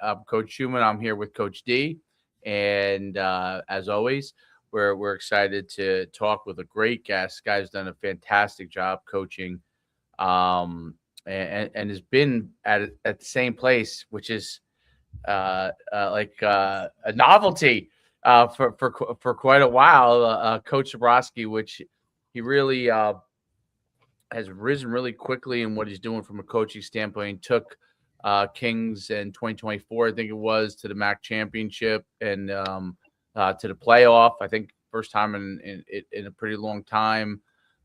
I'm Coach Schumann. I'm here with Coach D, and as always, we're excited to talk with a great guest. Guy's done a fantastic job coaching, and has been at the same place, which is a novelty for quite a while. Coach Cebrosky, which he really has risen really quickly in what he's doing from a coaching standpoint. He took Kings in 2024, I think it was, to the MAC championship and to the playoff. I think first time in a pretty long time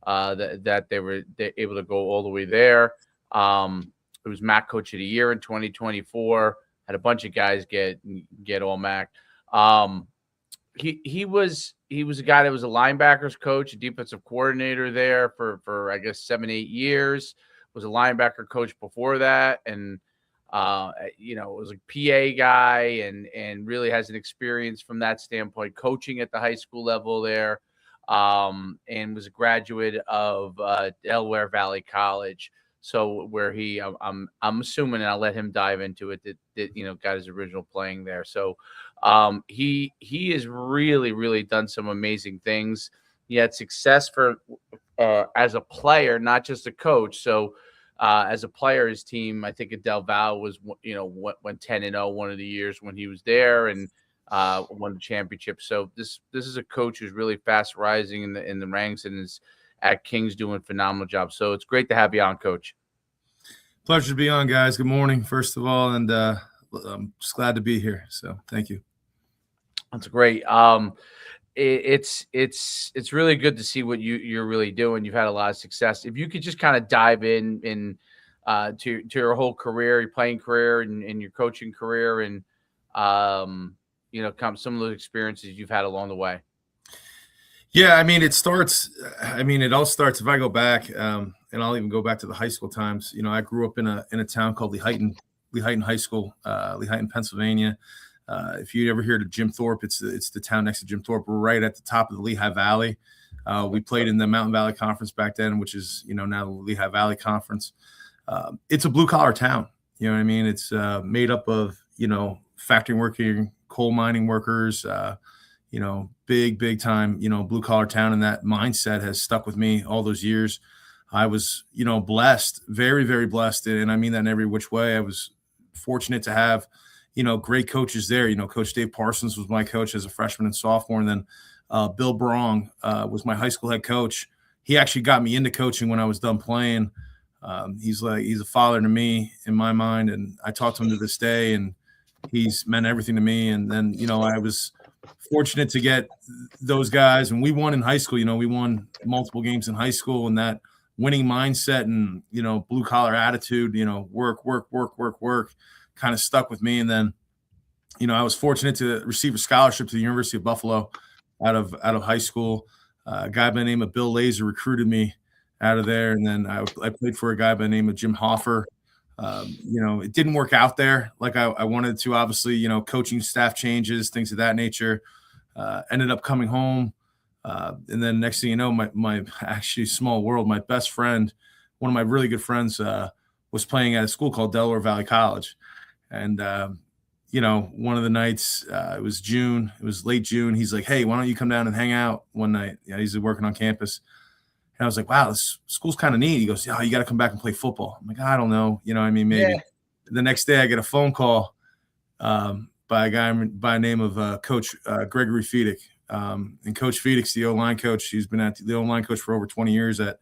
that they were able to go all the way there. It was MAC Coach of the Year in 2024. Had a bunch of guys get all MAC. He was a guy that was a linebackers coach, a defensive coordinator there for I guess 7-8 years. Was a linebacker coach before that, and was a PA guy and really has an experience from that standpoint, coaching at the high school level there, and was a graduate of Delaware Valley College. So where I'm assuming, and I'll let him dive into it, that got his original playing there. So he has really done some amazing things. He had success as a player, not just a coach. So as a player, his team, I think at Del Val went 10-0 one of the years when he was there, and won the championship. So this is a coach who's really fast rising in the ranks and is at Kings doing a phenomenal job. So it's great to have you on, Coach. Pleasure to be on, guys. Good morning, first of all, and I'm just glad to be here. So thank you. That's great. It's really good to see what you're really doing. You've had a lot of success. If you could just kind of dive in to your whole career, your playing career and your coaching career, and some of those experiences you've had along the way. Yeah, I mean, it all starts if I go back, and I'll even go back to the high school times. I grew up in a town called Lehighton High School, Lehighton, Pennsylvania. If you ever heard of Jim Thorpe, it's the town next to Jim Thorpe. We're right at the top of the Lehigh Valley. We played in the Mountain Valley Conference back then, which is now the Lehigh Valley Conference. It's a blue collar town. You know what I mean? It's made up of factory working, coal mining workers. Big time, blue collar town. And that mindset has stuck with me all those years. I was, blessed, very, very blessed. And I mean that in every which way. I was fortunate to have, great coaches there. Coach Dave Parsons was my coach as a freshman and sophomore. And then Bill Brong was my high school head coach. He actually got me into coaching when I was done playing. He's a father to me in my mind. And I talk to him to this day, and he's meant everything to me. And then, I was fortunate to get those guys, and we won in high school. We won multiple games in high school, and that winning mindset and blue collar attitude, work kind of stuck with me. And then I was fortunate to receive a scholarship to the University of Buffalo out of high school. A guy by the name of Bill Laser recruited me out of there, and then I played for a guy by the name of Jim Hoffer. It didn't work out there like I wanted to. Obviously, coaching staff changes, things of that nature. Ended up coming home. And then next thing you know, my actually small world, my best friend, one of my really good friends, was playing at a school called Delaware Valley College. And, one of the nights, it was June, it was late June. He's like, "Hey, why don't you come down and hang out one night?" He's working on campus. And I was like, "Wow, this school's kind of neat." He goes, "Oh, you got to come back and play football." I'm like, "I don't know. Maybe." Yeah. The next day I get a phone call by a guy by the name of Coach Gregory Feedick. And Coach Feedick's the O-line coach. He's been at the O-line coach for over 20 years at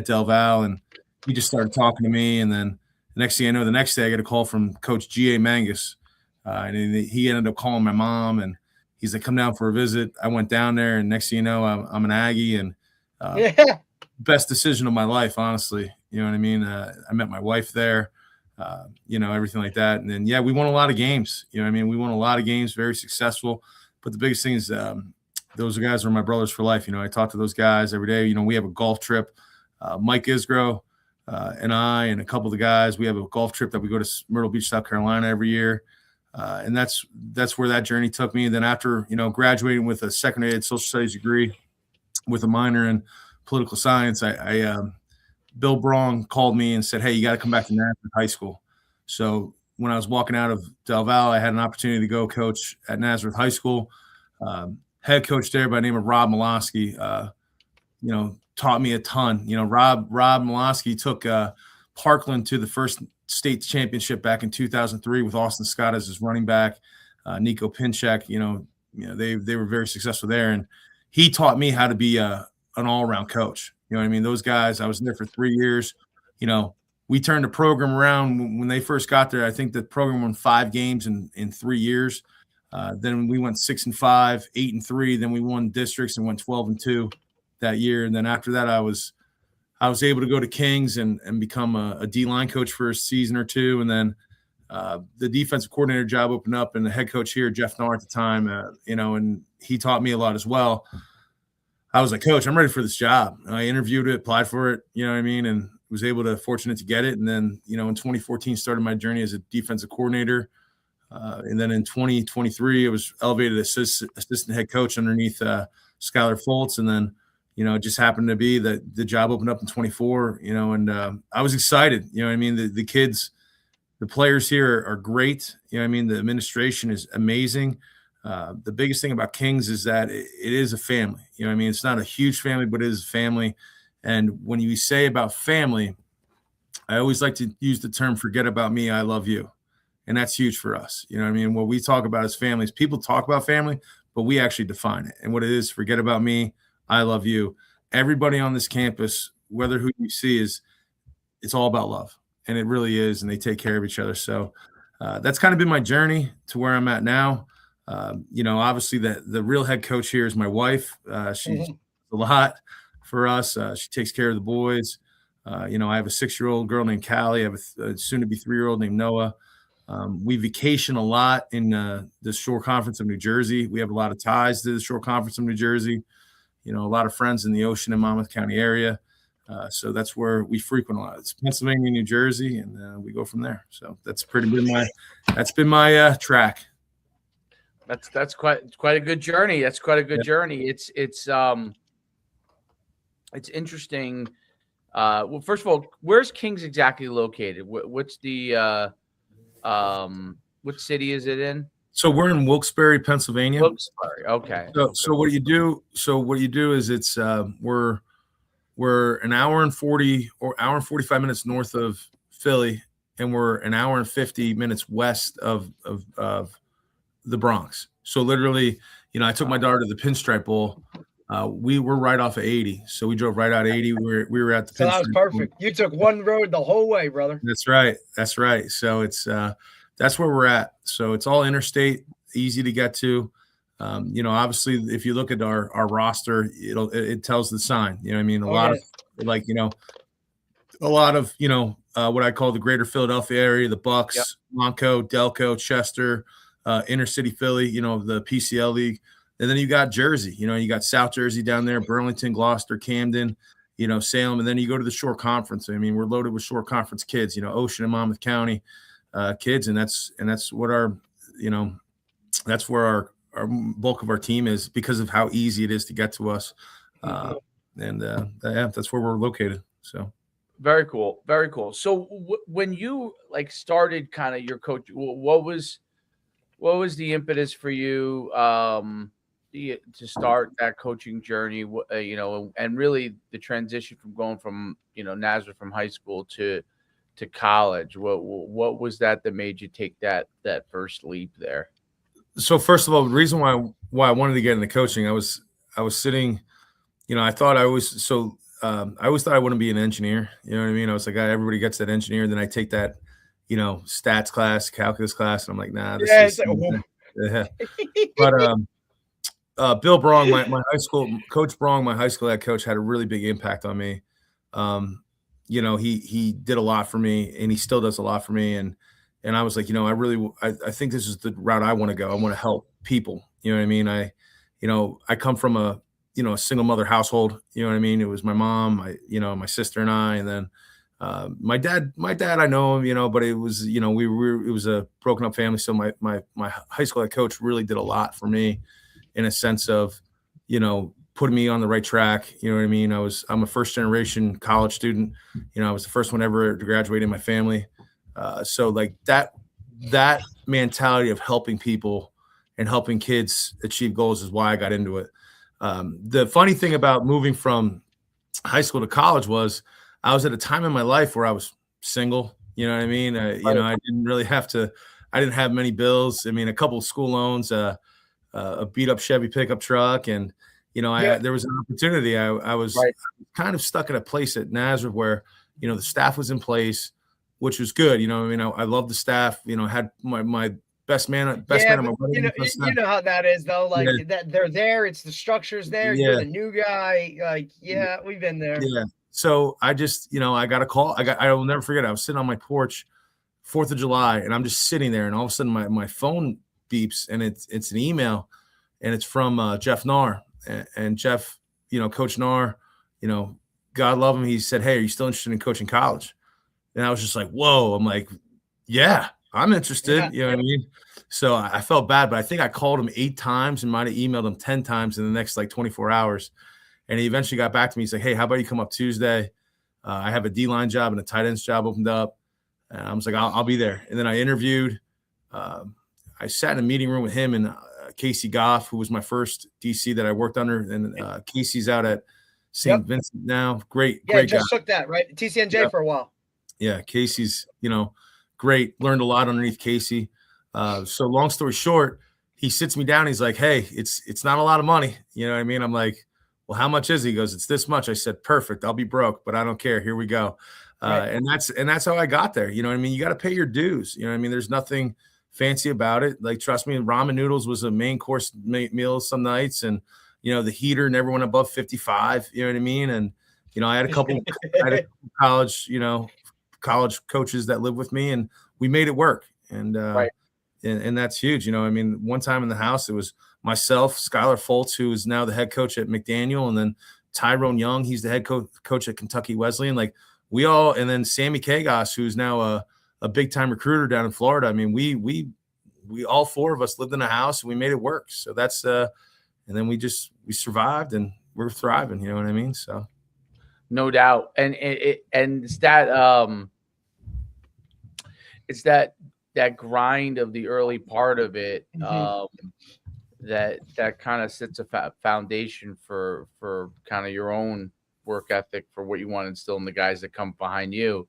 Del Val. And he just started talking to me. And then the next thing I know, the next day I get a call from Coach G.A. Mangus. And he ended up calling my mom, and he's like, "Come down for a visit." I went down there, and next thing you know, I'm an Aggie, and best decision of my life, honestly. You know what I mean? I met my wife there, everything like that. And then, we won a lot of games. We won a lot of games, very successful. But the biggest thing is those guys are my brothers for life. I talk to those guys every day. We have a golf trip. Mike Isgro and I and a couple of the guys, we have a golf trip that we go to Myrtle Beach, South Carolina every year. And that's where that journey took me. And then after, graduating with a secondary social studies degree with a minor in political science, Bill Brong called me and said, "Hey, you got to come back to Nazareth High School." So when I was walking out of Del Valle, I had an opportunity to go coach at Nazareth High School. Head coach there by the name of Rob Milosky, taught me a ton. Rob Milosky took Parkland to the first state championship back in 2003 with Austin Scott as his running back, Nico Pinchek. They were very successful there, and he taught me how to be an all-around coach. You know what I mean? Those guys, I was there for 3 years. We turned the program around when they first got there. I think the program won 5 games in 3 years. Then we went 6-5, 8-3. Then we won districts and went 12-2 that year. And then after that, I was able to go to Kings and become a D-line coach for a season or two. And then the defensive coordinator job opened up, and the head coach here, Jeff Narr at the time, and he taught me a lot as well. I was like, Coach, I'm ready for this job. I interviewed it, applied for it, and was fortunate to get it. And then, in 2014, started my journey as a defensive coordinator. And then in 2023, I was elevated assistant head coach underneath Skylar Foltz. And then, it just happened to be that the job opened up in 24, and I was excited. The kids, the players here are great. The administration is amazing. The biggest thing about Kings is that it is a family. It's not a huge family, but it is a family. And when you say about family, I always like to use the term, forget about me, I love you. And that's huge for us. What we talk about as families, people talk about family, but we actually define it. And what it is, forget about me, I love you. Everybody on this campus, whether who you see, it's all about love. And it really is. And they take care of each other. So that's kind of been my journey to where I'm at now. Obviously the real head coach here is my wife. She's a lot for us. She takes care of the boys. I have a 6-year-old girl named Callie. I have a soon-to-be 3-year-old named Noah. We vacation a lot in the Shore Conference of New Jersey. We have a lot of ties to the Shore Conference of New Jersey. A lot of friends in the Ocean and Monmouth County area. So that's where we frequent a lot. It's Pennsylvania, New Jersey, and we go from there. So that's been my track. That's quite a good journey. That's quite a good journey. It's interesting. Well, first of all, where's Kings exactly located? What's the what city is it in? So we're in Wilkes-Barre, Pennsylvania. Wilkes-Barre, okay. So what you do is it's we're an hour and 40 or hour and 45 minutes north of Philly, and we're an hour and 50 minutes west of the Bronx. So literally, I took my daughter to the Pinstripe Bowl. We were right off of 80, so we drove right out of 80. We were at the. So that was perfect. You took one road the whole way, brother. That's right. So it's that's where we're at. So it's all interstate, easy to get to. Obviously, if you look at our roster, it tells the sign. A lot of what I call the greater Philadelphia area, the Bucks, Monco, Delco, Chester, inner city Philly, the PCL league. And then you got Jersey, you got South Jersey down there, Burlington, Gloucester, Camden, Salem. And then you go to the Shore Conference. We're loaded with Shore Conference kids, Ocean and Monmouth County kids. And that's what that's where our bulk of our team is, because of how easy it is to get to us. That's where we're located. So. Very cool. Very cool. So when you started kind of your coach, what was the impetus for you to start that coaching journey, and really the transition from going from, Nazareth from high school to college? What was that made you take that first leap there? So first of all, the reason why I wanted to get into coaching, I was sitting, I thought I always thought I wouldn't be an engineer. You know what I mean? I was like, everybody gets that engineer. Then I take that, stats class, calculus class, and I'm like, nah. Yeah. But Bill Brong, my high school coach, my high school head coach, had a really big impact on me. He did a lot for me, and he still does a lot for me. And I was like, I think this is the route I want to go. I want to help people. You know what I mean? I come from a single mother household. You know what I mean? It was my mom, my sister and I, and then my dad, I know him, but it was, it was a broken up family. So my high school head coach really did a lot for me, in a sense of, putting me on the right track. You know what I mean? I'm a first generation college student. I was the first one ever to graduate in my family. So like that that mentality of helping people and helping kids achieve goals is why I got into it. The funny thing about moving from high school to college was I was at a time in my life where I was single. You know what I mean? You know, I didn't really have to. I didn't have many bills. I mean, a couple of school loans, a beat up Chevy pickup truck, and you know, there was an opportunity. I was kind of stuck in a place at Nazareth where you know the staff was in place, which was good. You know, I love the staff. You know, had my best man on my wedding. You know how that is though. Like that they're there. It's the structure's there. You're the new guy. Like, we've been there. Yeah. So I just, you know, I got a call. I will never forget. I was sitting on my porch, 4th of July, and I'm just sitting there, and all of a sudden my phone beeps, and it's an email, and it's from Jeff Narr, and Jeff, you know, Coach Narr, you know, God love him. He said, "Hey, are you still interested in coaching college?" And I was just like, "Whoa!" I'm like, "Yeah, I'm interested." Yeah. You know what I mean? So I felt bad, but I think I called him 8 times and might have emailed him 10 times in the next like 24 hours. And he eventually got back to me. He's like, "Hey, how about you come up Tuesday? I have a D-line job and a tight ends job opened up." And I was like, I'll be there. And then I interviewed. I sat in a meeting room with him and Casey Goff, who was my first DC that I worked under. And Casey's out at St. Vincent now. Great just guy. took that, right? TCNJ for a while. Yeah, Casey's, you know, great. Learned a lot underneath Casey. So long story short, he sits me down. He's like, "Hey, it's not a lot of money." You know what I mean? I'm like, "Well, how much is it?" He goes, "It's this much." I said, "Perfect. I'll be broke, but I don't care. Here we go." And that's how I got there. You know what I mean? You got to pay your dues. You know what I mean? There's nothing fancy about it. Like, trust me, ramen noodles was a main course meal some nights, and you know, the heater never went above 55. You know what I mean? And you know, I had a couple college coaches that lived with me, and we made it work. And and that's huge. You know, I mean, one time in the house, it was myself, Skylar Foltz, who is now the head coach at McDaniel, and then Tyrone Young, he's the head coach at Kentucky Wesleyan. Like we all, and then Sammy Kagos, who's now a big time recruiter down in Florida. I mean, we all 4 of us lived in a house and we made it work. So that's and then we survived and we're thriving. You know what I mean? So no doubt. And it's that grind of the early part of it that kind of sets a foundation for kind of your own work ethic for what you want to instill in the guys that come behind you.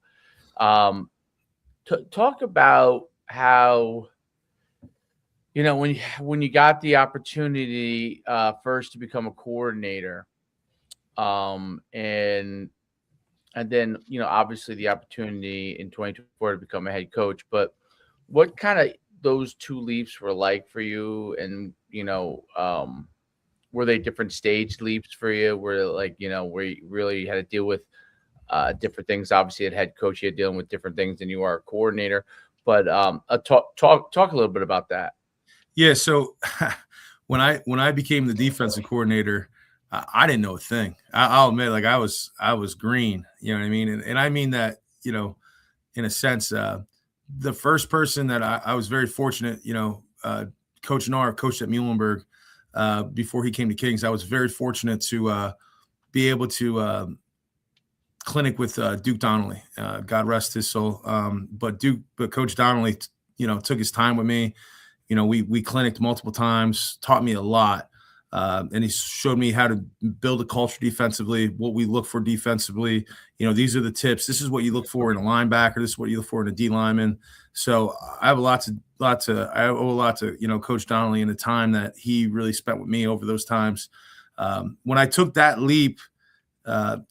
Talk about how, you know, when you got the opportunity first to become a coordinator, and then, you know, obviously the opportunity in 2024 to become a head coach, but what kind of those 2 leaps were like for you? And, you know, were they different stage leaps for you? Were like, you know, where you really had to deal with different things? Obviously, at head coach, you're dealing with different things than you are a coordinator. But talk a little bit about that. Yeah. So when I became the defensive coordinator, I didn't know a thing. I'll admit, like I was green. You know what I mean? And I mean that, you know, in a sense. The first person that I was very fortunate, you know, Coach Narr coached at Muhlenberg before he came to Kings. I was very fortunate to be able to clinic with Duke Donnelly. God rest his soul. But Coach Donnelly, you know, took his time with me. You know, we clinicked multiple times, taught me a lot. And he showed me how to build a culture defensively, what we look for defensively. You know, these are the tips. This is what you look for in a linebacker. This is what you look for in a D lineman. So I have I owe a lot to, you know, Coach Donnelly and the time that he really spent with me over those times. When I took that leap,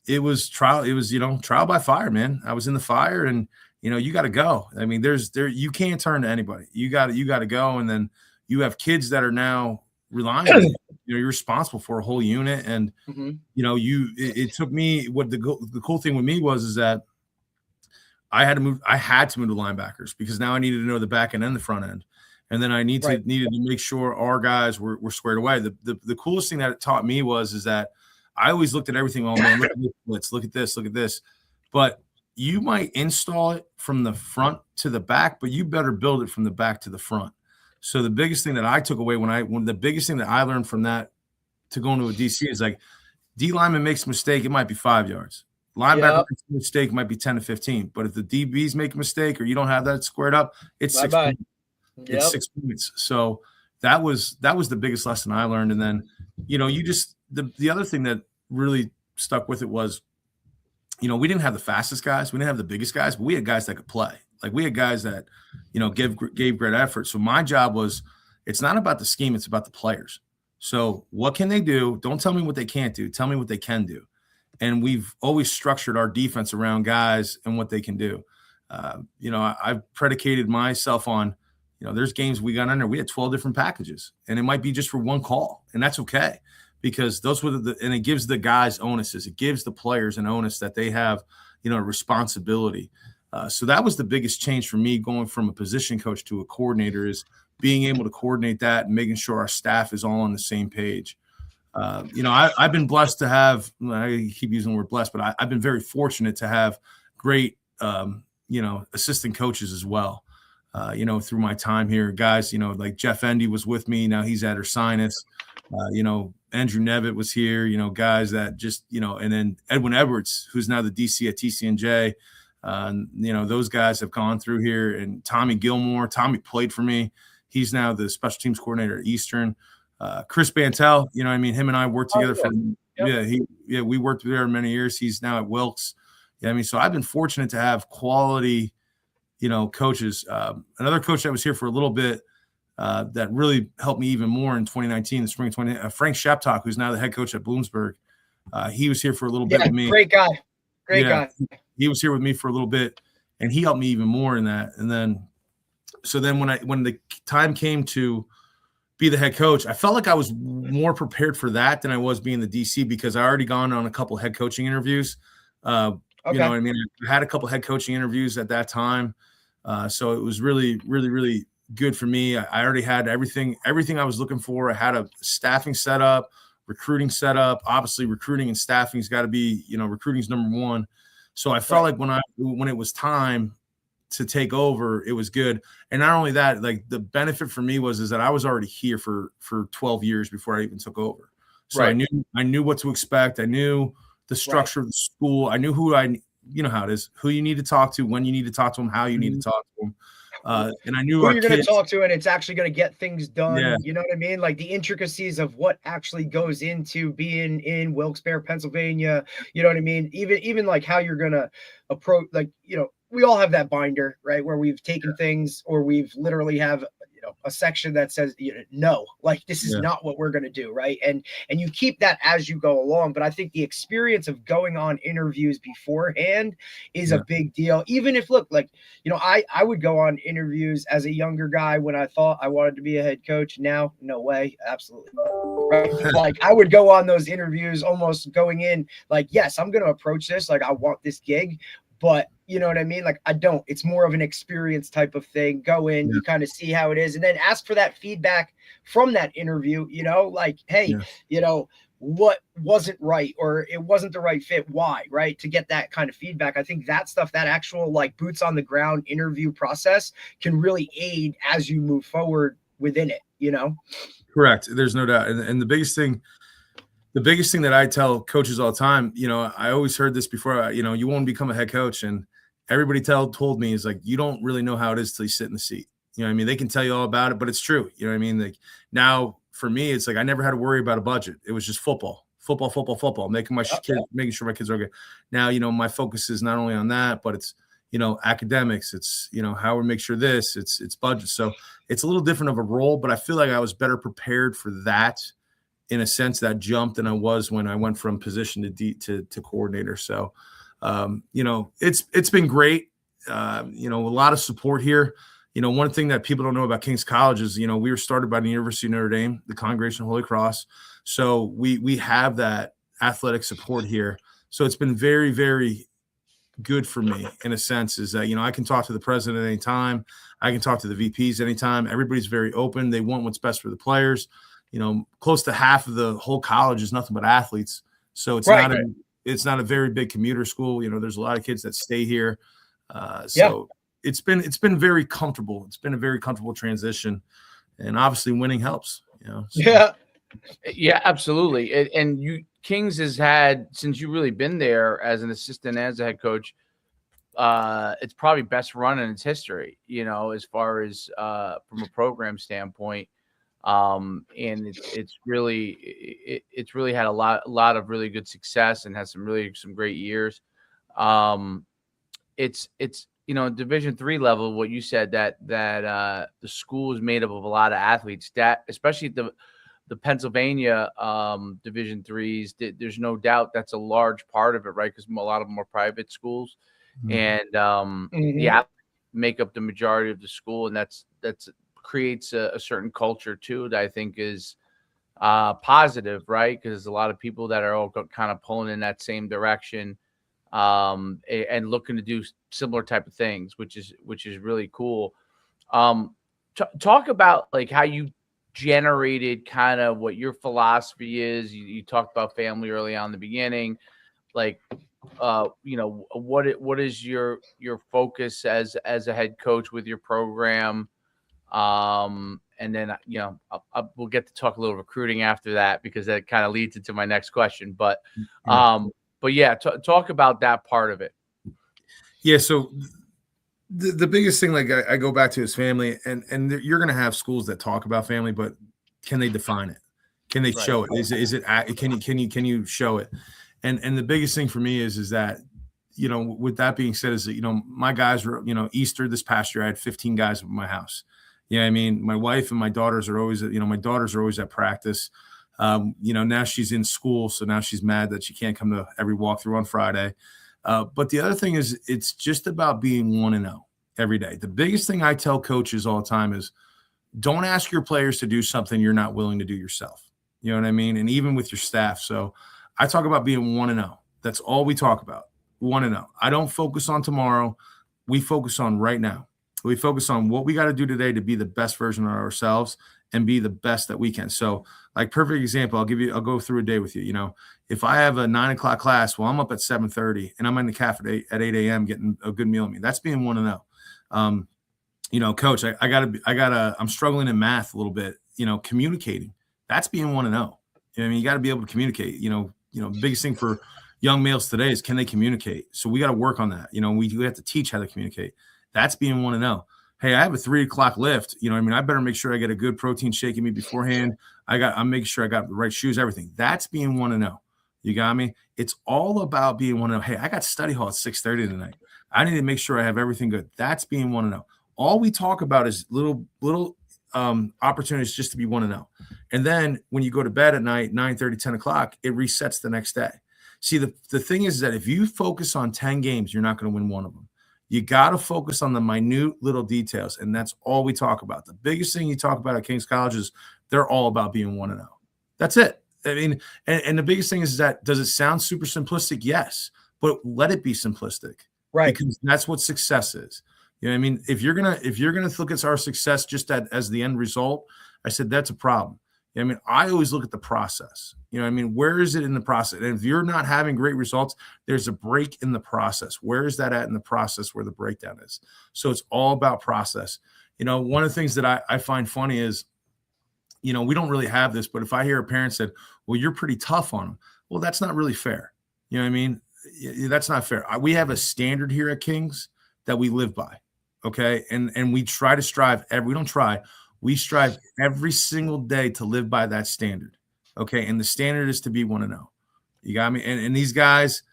it was trial. It was, you know, trial by fire, man. I was in the fire, and you know, you got to go. I mean, you can't turn to anybody. You got to go, and then you have kids that are now relying on you. You know, you're responsible for a whole unit, and you know, it took me. What the cool thing with me is that I had to move to linebackers because now I needed to know the back end and the front end, and then I needed to make sure our guys were squared away. The coolest thing that it taught me is that I always looked at everything. Oh man, look at this, but you might install it from the front to the back, but you better build it from the back to the front. So the biggest thing that I took away the biggest thing that I learned from that to go into a DC is like D lineman makes a mistake, it might be 5 yards. Linebacker mistake might be 10 to 15. But if the DBs make a mistake or you don't have that squared up, it's 6 points. It's 6 points. So that was the biggest lesson I learned. And then, the other thing that really stuck with it was, we didn't have the fastest guys, we didn't have the biggest guys, but we had guys that could play. Like we had guys that, gave great effort. So my job was, it's not about the scheme, it's about the players. So what can they do? Don't tell me what they can't do. Tell me what they can do. And we've always structured our defense around guys and what they can do. I've predicated myself on, there's games we got under, we had 12 different packages, and it might be just for one call, and that's okay, because those were and it gives the guys onuses. It gives the players an onus that they have, a responsibility. So that was the biggest change for me going from a position coach to a coordinator, is being able to coordinate that and making sure our staff is all on the same page. I've been blessed to have, I keep using the word blessed, but I've been very fortunate to have great, assistant coaches as well. Through my time here, guys, like Jeff Endy was with me. Now he's at Ursinus. Andrew Nevitt was here, guys that just, and then Edwin Edwards, who's now the DC at TCNJ. Those guys have gone through here, and Tommy Gilmore. Tommy played for me. He's now the special teams coordinator at Eastern. Chris Bantel, him and I worked together we worked there many years. He's now at Wilkes. So I've been fortunate to have quality, coaches. Another coach that was here for a little bit that really helped me even more in 2019, the spring 20, Frank Sheptock, who's now the head coach at Bloomsburg. He was here for a little bit with me. Great guy. Guy. He was here with me for a little bit, and he helped me even more in that. And then, when the time came to be the head coach, I felt like I was more prepared for that than I was being the DC, because I already gone on a couple head coaching interviews. I had a couple head coaching interviews at that time. So it was really, really, really good for me. I already had everything I was looking for. I had a staffing set up, recruiting set up. Obviously, recruiting and staffing's got to be, recruiting's number one. So I felt like when it was time to take over, it was good. And not only that, like the benefit for me is that I was already here for 12 years before I even took over. So I knew what to expect. I knew the structure of the school. I knew how it is, who you need to talk to, when you need to talk to them, how you need to talk to them. And I knew who you're going to talk to, and it's actually going to get things done. Yeah. You know what I mean? Like the intricacies of what actually goes into being in Wilkes-Barre, Pennsylvania. You know what I mean? Even like how you're going to approach, like, we all have that binder, right? Where we've taken things, or we've literally have, a section that says, no, like this is not what we're going to do. Right. And you keep that as you go along. But I think the experience of going on interviews beforehand is a big deal. Even if, look, like, I would go on interviews as a younger guy when I thought I wanted to be a head coach. Now, no way. Absolutely. Right. Like I would go on those interviews almost going in like, yes, I'm going to approach this. Like I want this gig. But you know what I mean? Like I don't. It's more of an experience type of thing. Go in, you kind of see how it is, and then ask for that feedback from that interview. Like, hey, what wasn't right, or it wasn't the right fit. Why? Right? To get that kind of feedback. I think that stuff, that actual like boots on the ground interview process, can really aid as you move forward within it. Correct. There's no doubt. And the biggest thing that I tell coaches all the time, I always heard this before, you won't become a head coach. And everybody told me is like, you don't really know how it is till you sit in the seat. You know what I mean? They can tell you all about it, but it's true. You know what I mean? Like now for me, it's like, I never had to worry about a budget. It was just football, making making sure my kids are okay. Now, my focus is not only on that, but it's, academics. It's, how we make sure it's budget. So it's a little different of a role, but I feel like I was better prepared for that, in a sense, that jump than I was when I went from position to coordinator. So, it's been great. A lot of support here. One thing that people don't know about King's College is, we were started by the University of Notre Dame, the Congregation of Holy Cross. So we have that athletic support here. So it's been very, very good for me in a sense, is that, I can talk to the president anytime. I can talk to the VPs anytime. Everybody's very open. They want what's best for the players. Close to half of the whole college is nothing but athletes. So it's not a very big commuter school. There's a lot of kids that stay here. So it's been very comfortable. It's been a very comfortable transition, and obviously winning helps, So. Yeah, absolutely. And Kings has had, since you've really been there as an assistant, as a head coach, it's probably best run in its history, as far as from a program standpoint. And it's really had a lot of really good success and has some great years. Um, it's Division III level, what you said, that the school is made up of a lot of athletes, that especially the Pennsylvania Division IIIs. There's no doubt that's a large part of it, right? Because a lot of them are private schools, and the athletes make up the majority of the school, and that's creates a certain culture too that I think is positive, right? Because there's a lot of people that are all kind of pulling in that same direction, and looking to do similar type of things, which is really cool. Talk about like how you generated kind of what your philosophy is. You talked about family early on in the beginning, like what is your focus as a head coach with your program. And then we'll get to talk a little recruiting after that, because that kind of leads into my next question. But yeah, talk about that part of it. Yeah. So the biggest thing, like I go back to, is family, and you're going to have schools that talk about family, but can they define it? Can they show it? Is it can you show it? And the biggest thing for me is that, with that being said, is that, my guys were, Easter this past year, I had 15 guys at my house. I mean, my wife and my daughters are always, my daughters are always at practice. Now she's in school, so now she's mad that she can't come to every walkthrough on Friday. But the other thing is, it's just about being 1-0 every day. The biggest thing I tell coaches all the time is, don't ask your players to do something you're not willing to do yourself. You know what I mean? And even with your staff. So I talk about being 1-0. That's all we talk about. 1-0. I don't focus on tomorrow. We focus on right now. We focus on what we got to do today to be the best version of ourselves and be the best that we can. So, like, perfect example, I'll go through a day with you. If I have a 9 o'clock class, well, I'm up at 7:30 and I'm in the cafe at 8 a.m. getting a good meal. That's being 1-0. Coach, I'm struggling in math a little bit, communicating. That's being 1-0. You got to be able to communicate. The biggest thing for young males today is, can they communicate? So we got to work on that. We have to teach how to communicate. That's being 1-0. Hey, I have a 3 o'clock lift. I better make sure I get a good protein shake in me beforehand. I'm making sure I got the right shoes, everything. That's being 1-0. You got me? It's all about being 1-0. Hey, I got study hall at 6:30 tonight. I need to make sure I have everything good. That's being 1-0. All we talk about is little opportunities just to be 1-0. And then when you go to bed at night, 9:30, 10 o'clock, it resets the next day. See, the thing is that if you focus on 10 games, you're not going to win one of them. You got to focus on the minute little details, and that's all we talk about. The biggest thing you talk about at King's College is they're all about being 1-0. That's it. I mean, and the biggest thing is that, does it sound super simplistic? Yes, but let it be simplistic, right? Because that's what success is. You know what I mean? If you're gonna look at our success just as the end result, I said that's a problem. You know what I mean? I always look at the process. You know what I mean? Where is it in the process? And if you're not having great results, there's a break in the process. Where is that at in the process where the breakdown is? So it's all about process. One of the things that I find funny is, we don't really have this, but if I hear a parent said, well, you're pretty tough on them. Well, that's not really fair. You know what I mean? That's not fair. We have a standard here at Kings that we live by. Okay. And we try to strive we strive every single day to live by that standard. Okay. And the standard is to be 1-0. You got me? And these guys,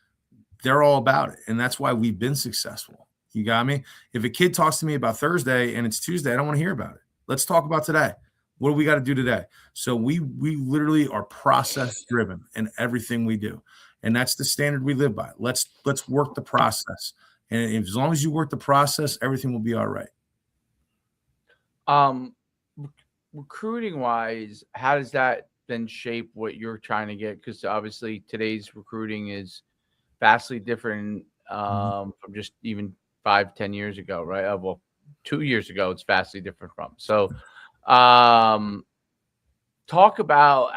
they're all about it. And that's why we've been successful. You got me? If a kid talks to me about Thursday and it's Tuesday, I don't want to hear about it. Let's talk about today. What do we got to do today? So we literally are process driven in everything we do. And that's the standard we live by. Let's work the process. And as long as you work the process, everything will be all right. Recruiting wise, how does that then shape what you're trying to get? Because obviously today's recruiting is vastly different from just even 5-10 years ago, right? Well, 2 years ago, it's vastly different from. So talk about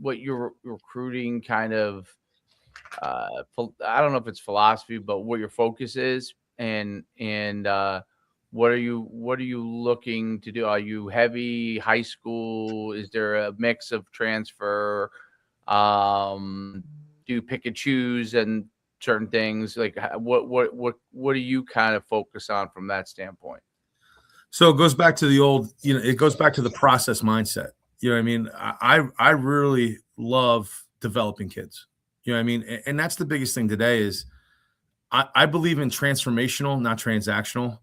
what your recruiting kind of, I don't know if it's philosophy, but what your focus is, and what are you looking to do? Are you heavy high school? Is there a mix of transfer? Do you pick and choose and certain things? Like what do you kind of focus on from that standpoint? So it goes back to the old, it goes back to the process mindset. You know what I mean? I really love developing kids. You know what I mean? And that's the biggest thing today is I believe in transformational, not transactional.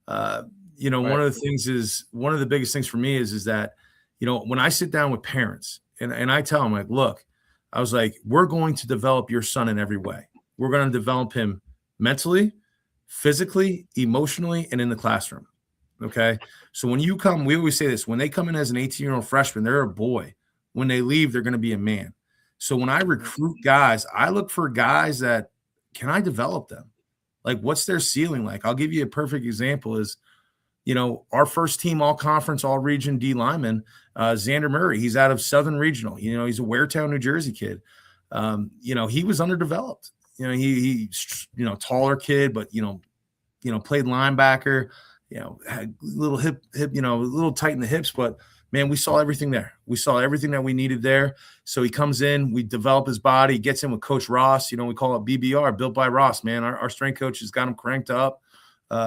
Right. One of the biggest things for me is that, when I sit down with parents and I tell them, like, look, I was like, we're going to develop your son in every way. We're going to develop him mentally, physically, emotionally, and in the classroom. Okay. So when you come, we always say this, when they come in as an 18-year-old freshman, they're a boy. When they leave, they're going to be a man. So when I recruit guys, I look for guys that, can I develop them? Like, what's their ceiling like? I'll give you a perfect example is, our first team all conference, all region D lineman, Xander Murray. He's out of Southern Regional. He's a Waretown, New Jersey kid. He was underdeveloped. He's taller kid, but played linebacker. Had a little hip, a little tight in the hips, but man, we saw everything there. We saw everything that we needed there. So he comes in, we develop his body, gets in with Coach Ross. We call it BBR, built by Ross, man. Our strength coach has got him cranked up.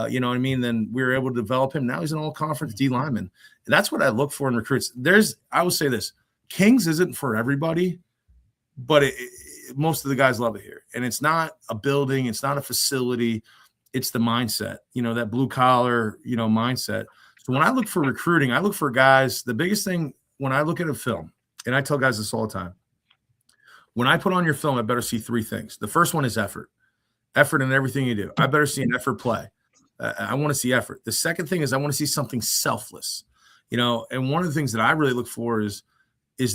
You know what I mean? Then we were able to develop him. Now he's an all-conference D lineman. And that's what I look for in recruits. I will say this, Kings isn't for everybody, but most of the guys love it here. And it's not a building. It's not a facility. It's the mindset, that blue collar, mindset. So when I look for recruiting, I look for guys. The biggest thing when I look at a film, and I tell guys this all the time, when I put on your film, I better see three things. The first one is effort in everything you do. I better see an effort play. I want to see effort. The second thing is I want to see something selfless, and one of the things that I really look for is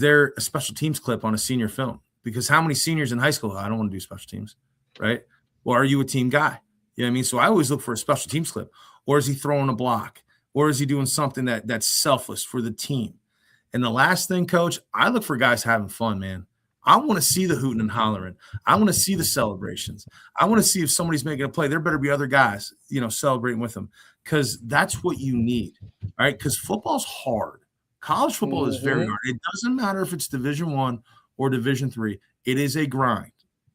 there a special teams clip on a senior film? Because how many seniors in high school, I don't want to do special teams, right? Well, are you a team guy? You know what I mean? So I always look for a special teams clip. Or is he throwing a block? Or is he doing something that's selfless for the team? And the last thing, Coach, I look for guys having fun, man. I want to see the hooting and hollering. I want to see the celebrations. I want to see if somebody's making a play. There better be other guys, celebrating with them, because that's what you need, all right? Because football's hard. College football is very hard. It doesn't matter if it's Division I or Division III. It is a grind,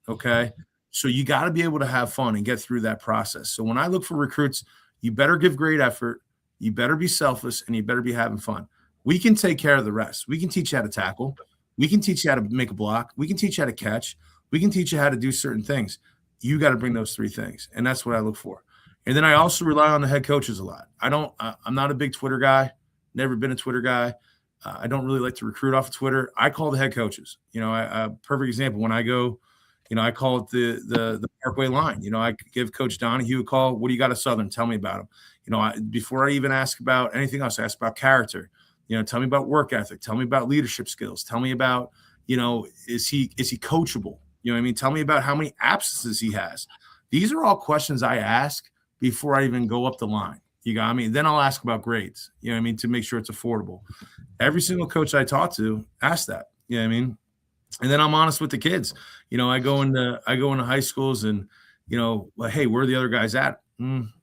okay? So you got to be able to have fun and get through that process. So when I look for recruits, you better give great effort, you better be selfless, and you better be having fun. We can take care of the rest. We can teach you how to tackle. We can teach you how to make a block. We can teach you how to catch. We can teach you how to do certain things. You got to bring those three things, and that's what I look for. And then I also rely on the head coaches a lot. I'm not a big Twitter guy, never been a Twitter guy. I don't really like to recruit off of Twitter. I call the head coaches. A perfect example, when I go – I call it the Parkway line. I give Coach Donahue a call. What do you got at Southern? Tell me about him. Before I even ask about anything else, I ask about character. Tell me about work ethic. Tell me about leadership skills. Tell me about, is he coachable? You know what I mean? Tell me about how many absences he has. These are all questions I ask before I even go up the line. You got me? Then I'll ask about grades, to make sure it's affordable. Every single coach I talk to asks that, you know what I mean? And then I'm honest with the kids. I go into high schools and, hey, where are the other guys at? We're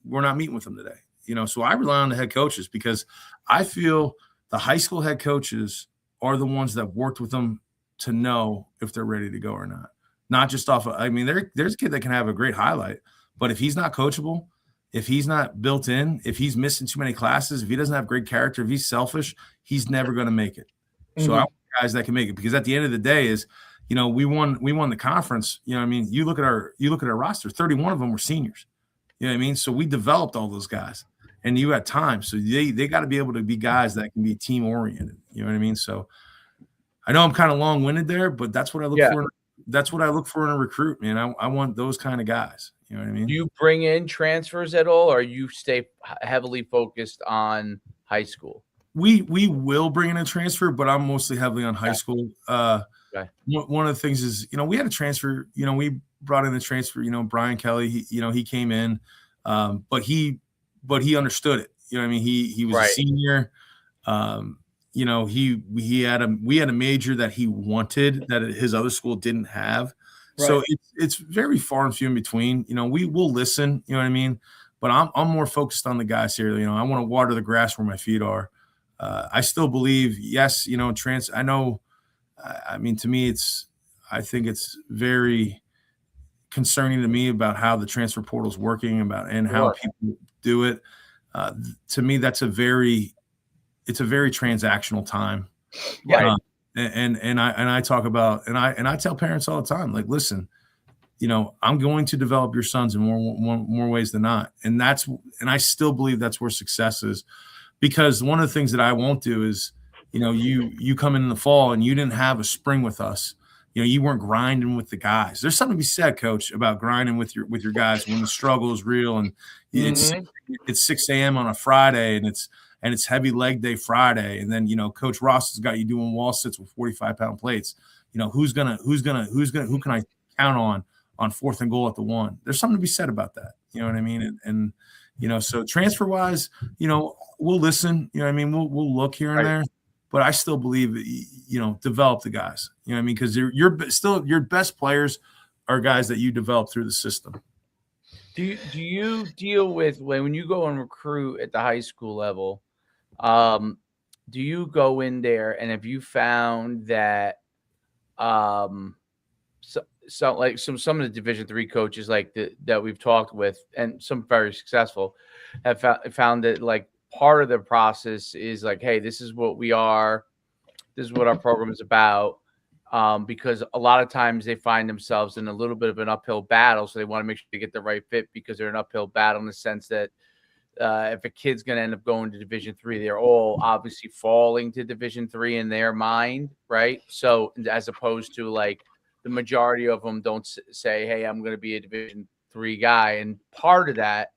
not meeting with them today. So I rely on the head coaches because I feel the high school head coaches are the ones that worked with them to know if they're ready to go or not. Not just off of, there's a kid that can have a great highlight, but if he's not coachable, if he's not built in, if he's missing too many classes, if he doesn't have great character, if he's selfish, he's never going to make it. So I want guys that can make it, because at the end of the day is, we won the conference. You look at our roster, 31 of them were seniors. You know what I mean? So we developed all those guys, and you had time. So they got to be able to be guys that can be team oriented. You know what I mean? So I know I'm kind of long winded there, but that's what I look for. That's what I look for in a recruit, man. I want those kind of guys. You know what I mean? Do you bring in transfers at all, or you stay heavily focused on high school? We will bring in a transfer, but I'm mostly heavily on high school. One of the things is, we had a transfer, we brought in a transfer, Brian Kelly, he came in, but he understood it. You know what I mean? He was a senior. We had a major that he wanted that his other school didn't have. Right. So it's very far and few in between. We will listen, you know what I mean? But I'm more focused on the guys here. I want to water the grass where my feet are. I still believe, yes, I know, to me, I think it's very concerning to me about how the transfer portal is working and how people do it. To me, it's a very transactional time. Right. And I talk about, and I tell parents all the time, like, listen, I'm going to develop your sons in more ways than not. And I still believe that's where success is, because one of the things that I won't do is, you come in the fall and you didn't have a spring with us. You weren't grinding with the guys. There's something to be said, Coach, about grinding with your guys when the struggle is real and it's 6 a.m. on a Friday and it's heavy leg day Friday. And then, Coach Ross has got you doing wall sits with 45-pound plates. Who can I count on 4th and goal at the 1? There's something to be said about that. You know what I mean? And so transfer wise, we'll listen, we'll look here and there, but I still believe, develop the guys, because your best players are guys that you develop through the system. Do you deal with when you go and recruit at the high school level? Do you go in there and have you found that, some of the Division III coaches that we've talked with, and some very successful, have found that like part of the process is like, hey, this is what we are, this is what our program is about, because a lot of times they find themselves in a little bit of an uphill battle, so they want to make sure they get the right fit because they're an uphill battle in the sense that if a kid's going to end up going to Division III, they're all obviously falling to Division III in their mind, right? So as opposed to like the majority of them don't say, hey, I'm going to be a Division III guy. And part of that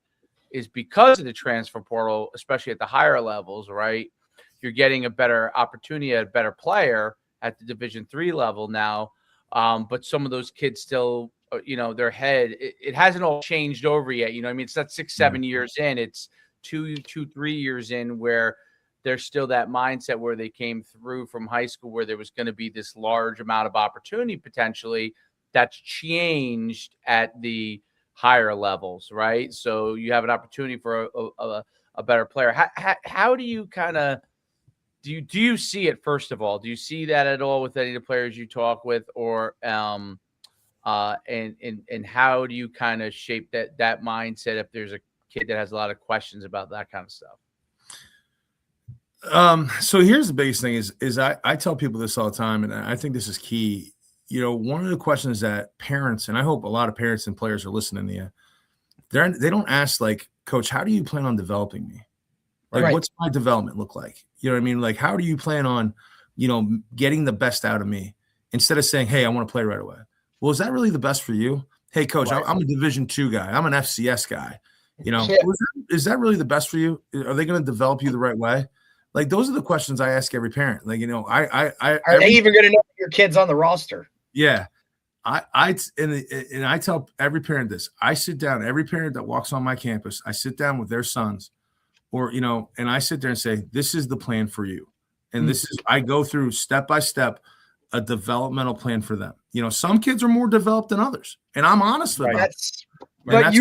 is because of the transfer portal, especially at the higher levels, right? You're getting a better opportunity, a better player at the Division III level now. But some of those kids still, their head, it hasn't all changed over yet. It's not 6-7 years in, it's 2-3 years in where there's still that mindset where they came through from high school where there was going to be this large amount of opportunity potentially that's changed at the higher levels, right? So you have an opportunity for a better player. How do you kind of do you see it, first of all? Do you see that at all with any of the players you talk with, or and how do you kind of shape that mindset if there's a kid that has a lot of questions about that kind of stuff? So here's the biggest thing is I tell people this all the time, and I think this is key. One of the questions that parents, and I hope a lot of parents and players are listening to you, they don't ask like, Coach, how do you plan on developing me? Like, what's my development look like? You know what I mean? Like, how do you plan on, getting the best out of me? Instead of saying, hey, I want to play right away. Well, is that really the best for you? Hey, Coach, I'm a Division II guy. I'm an FCS guy. Is that really the best for you? Are they going to develop you the right way? Like, those are the questions I ask every parent. Like, are they even going to know your kid's on the roster? Yeah. I tell every parent this. I sit down, every parent that walks on my campus, I sit down with their sons and I sit there and say, this is the plan for you. And I go through step by step a developmental plan for them. Some kids are more developed than others. And I'm honest with them. But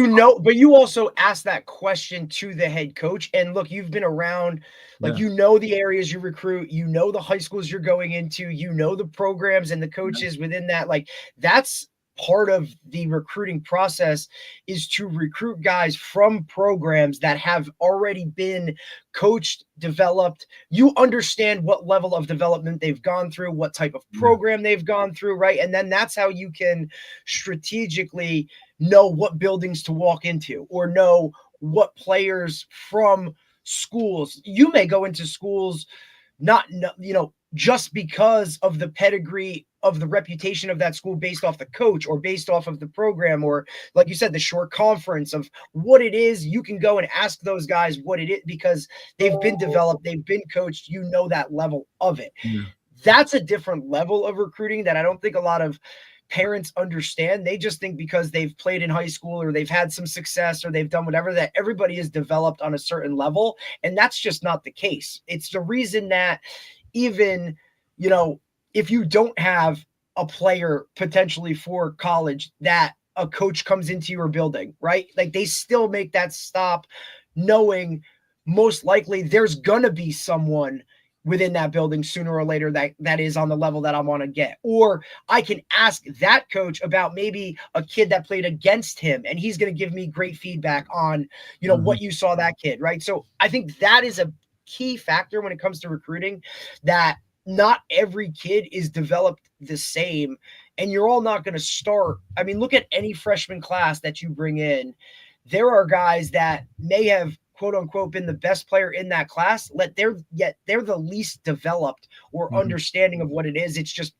you also ask that question to the head coach. And look, you've been around, the areas you recruit, the high schools you're going into, the programs and the coaches within that. Like, that's part of the recruiting process, is to recruit guys from programs that have already been coached, developed. You understand what level of development they've gone through, what type of program they've gone through, right? And then that's how you can strategically know what buildings to walk into, or know what players from schools. You may go into schools just because of the pedigree of the reputation of that school, based off the coach or based off of the program, or like you said, the short conference of what it is. You can go and ask those guys what it is because they've been developed, they've been coached, that level of it. That's a different level of recruiting that I don't think a lot of parents understand. They just think because they've played in high school or they've had some success or they've done whatever, that everybody is developed on a certain level. And that's just not the case. It's the reason that even, if you don't have a player potentially for college, that a coach comes into your building, right? Like, they still make that stop knowing most likely there's going to be someone within that building sooner or later that is on the level that I want to get. Or I can ask that coach about maybe a kid that played against him, and he's going to give me great feedback on, what you saw that kid, right? So I think that is a key factor when it comes to recruiting, that not every kid is developed the same, and you're all not going to start. I mean, look at any freshman class that you bring in. There are guys that may have quote unquote been the best player in that class, yet they're the least developed or understanding of what it is. It's just,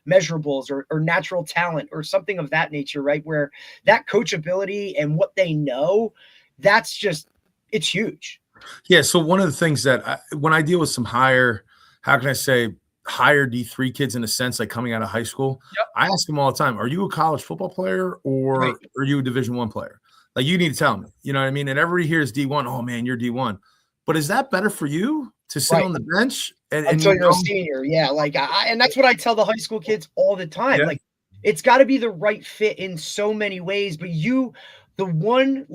measurables or natural talent or something of that nature, right? Where that coachability and what they know, it's huge. Yeah. So one of the things that when I deal with some higher D3 kids, in a sense, like coming out of high school, I ask them all the time, are you a college football player or are you a Division I player? Like, you need to tell me, you know what I mean? And everybody here is D1. Oh man, you're D1. But is that better for you to sit on the bench until you're a senior? Yeah. Like and that's what I tell the high school kids all the time. Yeah. Like, it's got to be the right fit in so many ways, but the one,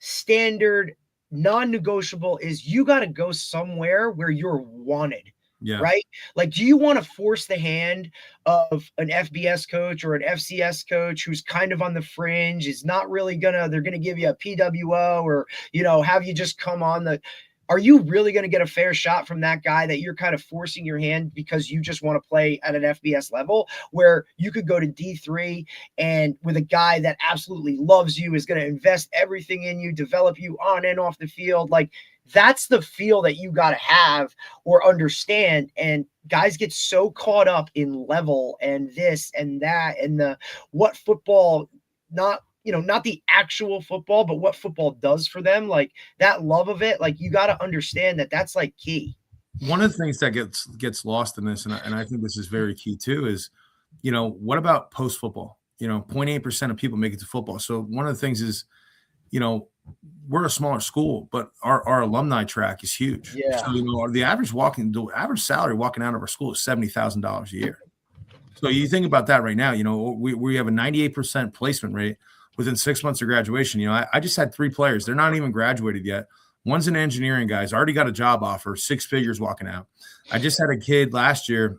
standard non-negotiable is you got to go somewhere where you're wanted. Yeah. Right. Like, do you want to force the hand of an FBS coach or an FCS coach who's kind of on the fringe, is not really they're going to give you a PWO or, have you just come on are you really going to get a fair shot from that guy that you're kind of forcing your hand because you just want to play at an FBS level, where you could go to D3 and with a guy that absolutely loves you, is going to invest everything in you, develop you on and off the field? Like, that's the feel that you got to have or understand. And guys get so caught up in level and this and that and what football, not the actual football, but what football does for them, like that love of it. Like, you got to understand that that's like key. One of the things that gets lost in this, and I think this is very key too, is, what about post football? 0.8% of people make it to football. So one of the things is, we're a smaller school, but our alumni track is huge. Yeah. So, the average salary walking out of our school is $70,000 a year. So you think about that right now, we have a 98% placement rate within 6 months of graduation. I just had 3 players. They're not even graduated yet. One's an engineering guy. He's already got a job offer, 6 figures walking out. I just had a kid last year,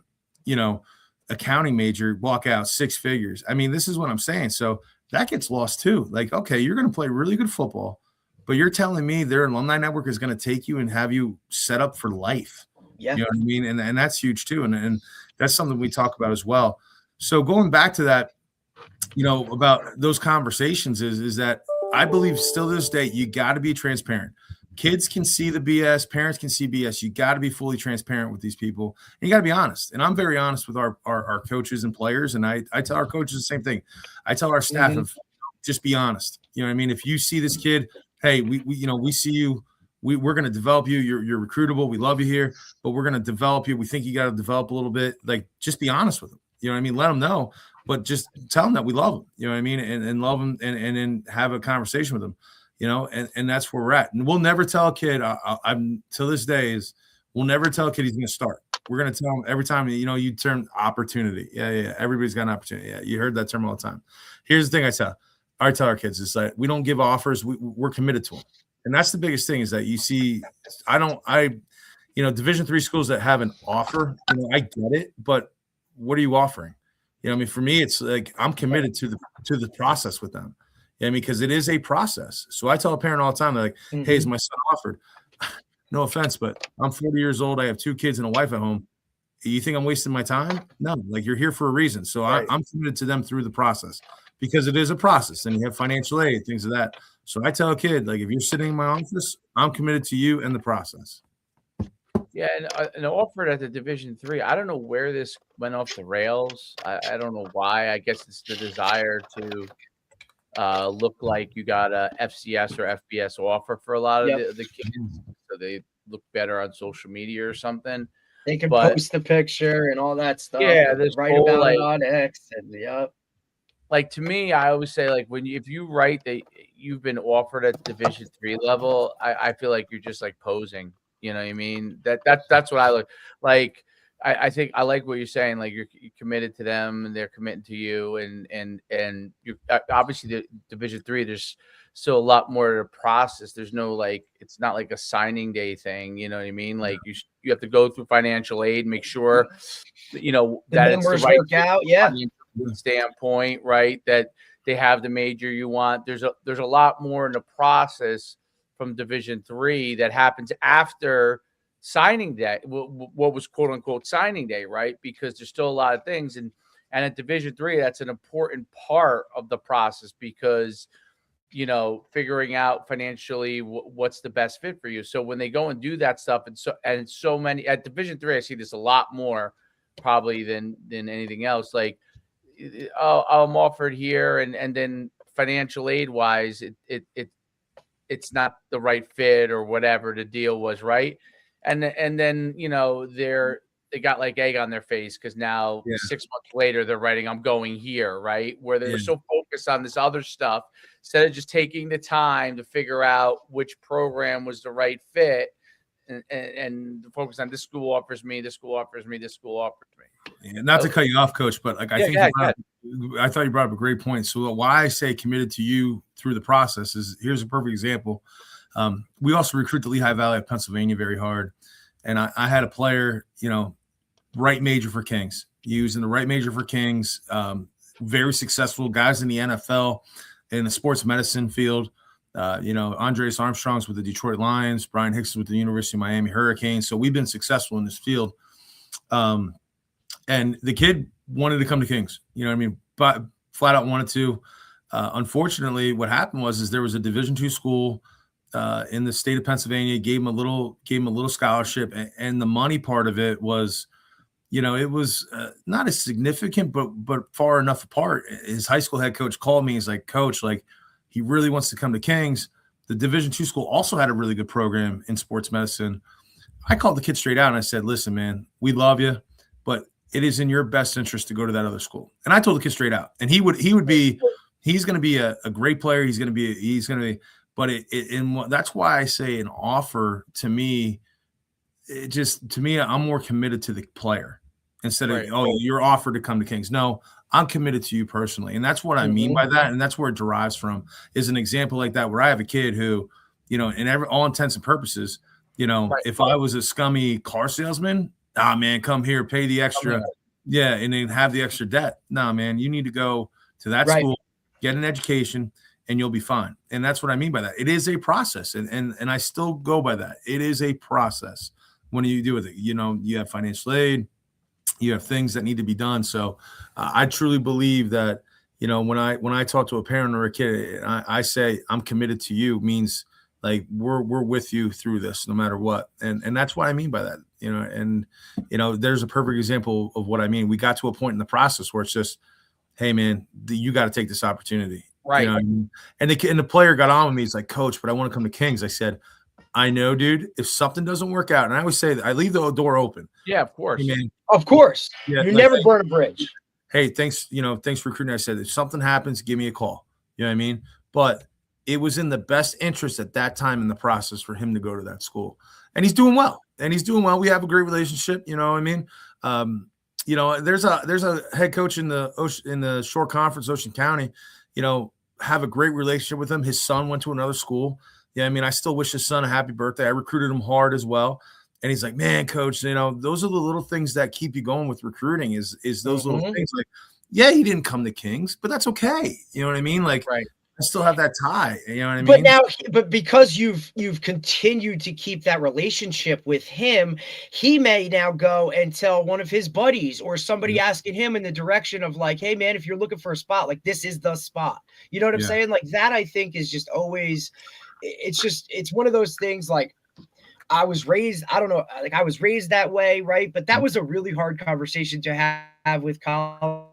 accounting major, walk out 6 figures. I mean, this is what I'm saying. So that gets lost too. Like, okay, you're going to play really good football, but you're telling me their alumni network is going to take you and have you set up for life. Yeah. You know what I mean? And that's huge too. And that's something we talk about as well. So going back to that, about those conversations is that I believe still to this day, you got to be transparent. Kids can see the BS, parents can see BS. You got to be fully transparent with these people. And you got to be honest. And I'm very honest with our coaches and players. And I tell our coaches the same thing. I tell our staff, just be honest. You know what I mean? If you see this kid, hey, we see you. We're going to develop you. You're recruitable. We love you here, but we're going to develop you. We think you got to develop a little bit. Like, just be honest with them. You know what I mean? Let them know, but just tell them that we love them. You know what I mean? And love them and then have a conversation with them, and that's where we're at. And we'll never tell a kid, I'm till this day we'll never tell a kid he's going to start. We're going to tell him every time, you term opportunity. Yeah. Everybody's got an opportunity. Yeah. You heard that term all the time. Here's the thing I tell our kids is that we don't give offers. We're committed to them. And that's the biggest thing, is that you see, Division III schools that have an offer, I get it, but what are you offering? For me, it's like, I'm committed to the process with them. Because it is a process. So I tell a parent all the time, they're like, hey, is my son offered? No offense, but I'm 40 years old. I have 2 kids and a wife at home. You think I'm wasting my time? No, like, you're here for a reason. So right. I'm committed to them through the process, because it is a process, and you have financial aid, things of that. So I tell a kid, like, if you're sitting in my office, I'm committed to you and the process. Yeah, and offered at the Division III. I don't know where this went off the rails. I don't know why. I guess it's the desire to look like you got a FCS or FBS offer for a lot of the kids, so they look better on social media or something. They can post the picture and all that stuff. Yeah, there's write about it on X and Like, to me, I always say, like, if you write that you've been offered at Division III level, I feel like you're just like posing. You know what I mean? That's what I look like. I think I like what you're saying. Like you're committed to them, and they're committed to you, and you obviously the Division III. There's still a lot more to the process. There's no like it's not like a signing day thing. You know what I mean? Like you have to go through financial aid, make sure that, The that it's the numbers right work out. Yeah. standpoint, right? That they have the major you want. There's a lot more in the process from Division III that happens after signing day, what was quote unquote signing day, right? Because there's still a lot of things, and at Division III, that's an important part of the process because figuring out financially what's the best fit for you. So when they go and do that stuff, and so many at Division III, I see this a lot more probably than anything else. Like, oh, I'm offered here, and then financial aid wise, it's not the right fit or whatever the deal was, right? And then they got like egg on their face because now 6 months later they're writing, I'm going here, right? Where they're so focused on this other stuff instead of just taking the time to figure out which program was the right fit and focus on this school offers me, this school offers me, this school offers me. Yeah, not to cut you off, Coach, but like I thought you brought up a great point. So why I say committed to you through the process is here's a perfect example. We also recruit the Lehigh Valley of Pennsylvania very hard. And I had a player, right major for Kings. He was in the right major for Kings, very successful guys in the NFL, in the sports medicine field. Andreas Armstrong's with the Detroit Lions, Brian Hicks with the University of Miami Hurricanes. So we've been successful in this field. And the kid wanted to come to Kings, but flat out wanted to. Unfortunately, what happened was there was a Division II school in the state of Pennsylvania, gave him a little scholarship, and the money part of it was, it was not as significant, but far enough apart. His high school head coach called me. He's like, Coach, like he really wants to come to Kings. The Division II school also had a really good program in sports medicine. I called the kid straight out and I said, listen, man, we love you, but it is in your best interest to go to that other school. And I told the kid straight out, and he's going to be a great player. He's going to be, but that's why I say an offer to me, I'm more committed to the player instead of, you're offered to come to Kings. No, I'm committed to you personally. And that's what I mean by that. And that's where it derives from, is an example like that, where I have a kid who, in all intents and purposes, if I was a scummy car salesman, man, come here, pay the extra. Yeah. And then have the extra debt. Nah, man, you need to go to that school, get an education, and you'll be fine. And that's what I mean by that. It is a process. And I still go by that. It is a process. When do you do with it? You have financial aid, you have things that need to be done. So I truly believe that, when I talk to a parent or a kid, I say, I'm committed to you, means like we're with you through this no matter what. And that's what I mean by that, there's a perfect example of what I mean. We got to a point in the process where it's just, hey man, you got to take this opportunity. Right. And the player got on with me. He's like, Coach, but I want to come to Kings. I said, I know, dude, if something doesn't work out, and I always say that I leave the door open. Yeah, of course. Hey, man, of course. Yeah, you never burn a bridge. Hey, thanks for recruiting. I said, if something happens, give me a call. You know what I mean? But it was in the best interest at that time in the process for him to go to that school. And he's doing well. We have a great relationship. You know what I mean? There's a head coach in the Shore Conference, Ocean County, have a great relationship with him. His son went to another school. Yeah. I mean, I still wish his son a happy birthday. I recruited him hard as well. And he's like, man, Coach, those are the little things that keep you going with recruiting is those little things. Like, yeah, he didn't come to Kings, but that's okay. You know what I mean? Like, right. I still have that tie. You know what I mean? But because you've continued to keep that relationship with him, he may now go and tell one of his buddies or somebody asking him in the direction of like, hey man, if you're looking for a spot, like this is the spot. You know what I'm saying? Like that, I think is just always, it's one of those things. Like I was raised, I don't know, like I was raised that way. Right. But that was a really hard conversation to have with college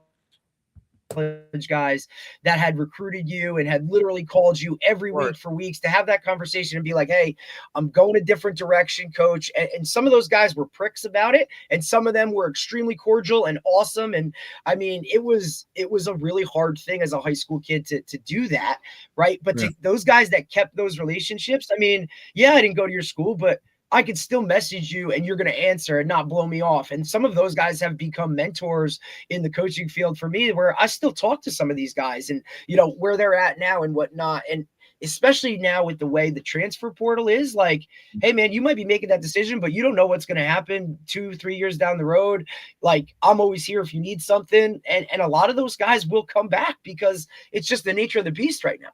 guys that had recruited you and had literally called you every week for weeks, to have that conversation and be like, hey, I'm going a different direction, Coach. And some of those guys were pricks about it, and some of them were extremely cordial and awesome. And I mean, it was a really hard thing as a high school kid to do that, right? But to those guys that kept those relationships, I mean, yeah, I didn't go to your school, but I could still message you and you're going to answer and not blow me off. And some of those guys have become mentors in the coaching field for me, where I still talk to some of these guys and, you know, where they're at now and whatnot. And especially now with the way the transfer portal is, like, hey man, you might be making that decision, but you don't know what's going to happen 2-3 years down the road. Like, I'm always here if you need something. And a lot of those guys will come back because it's just the nature of the beast right now.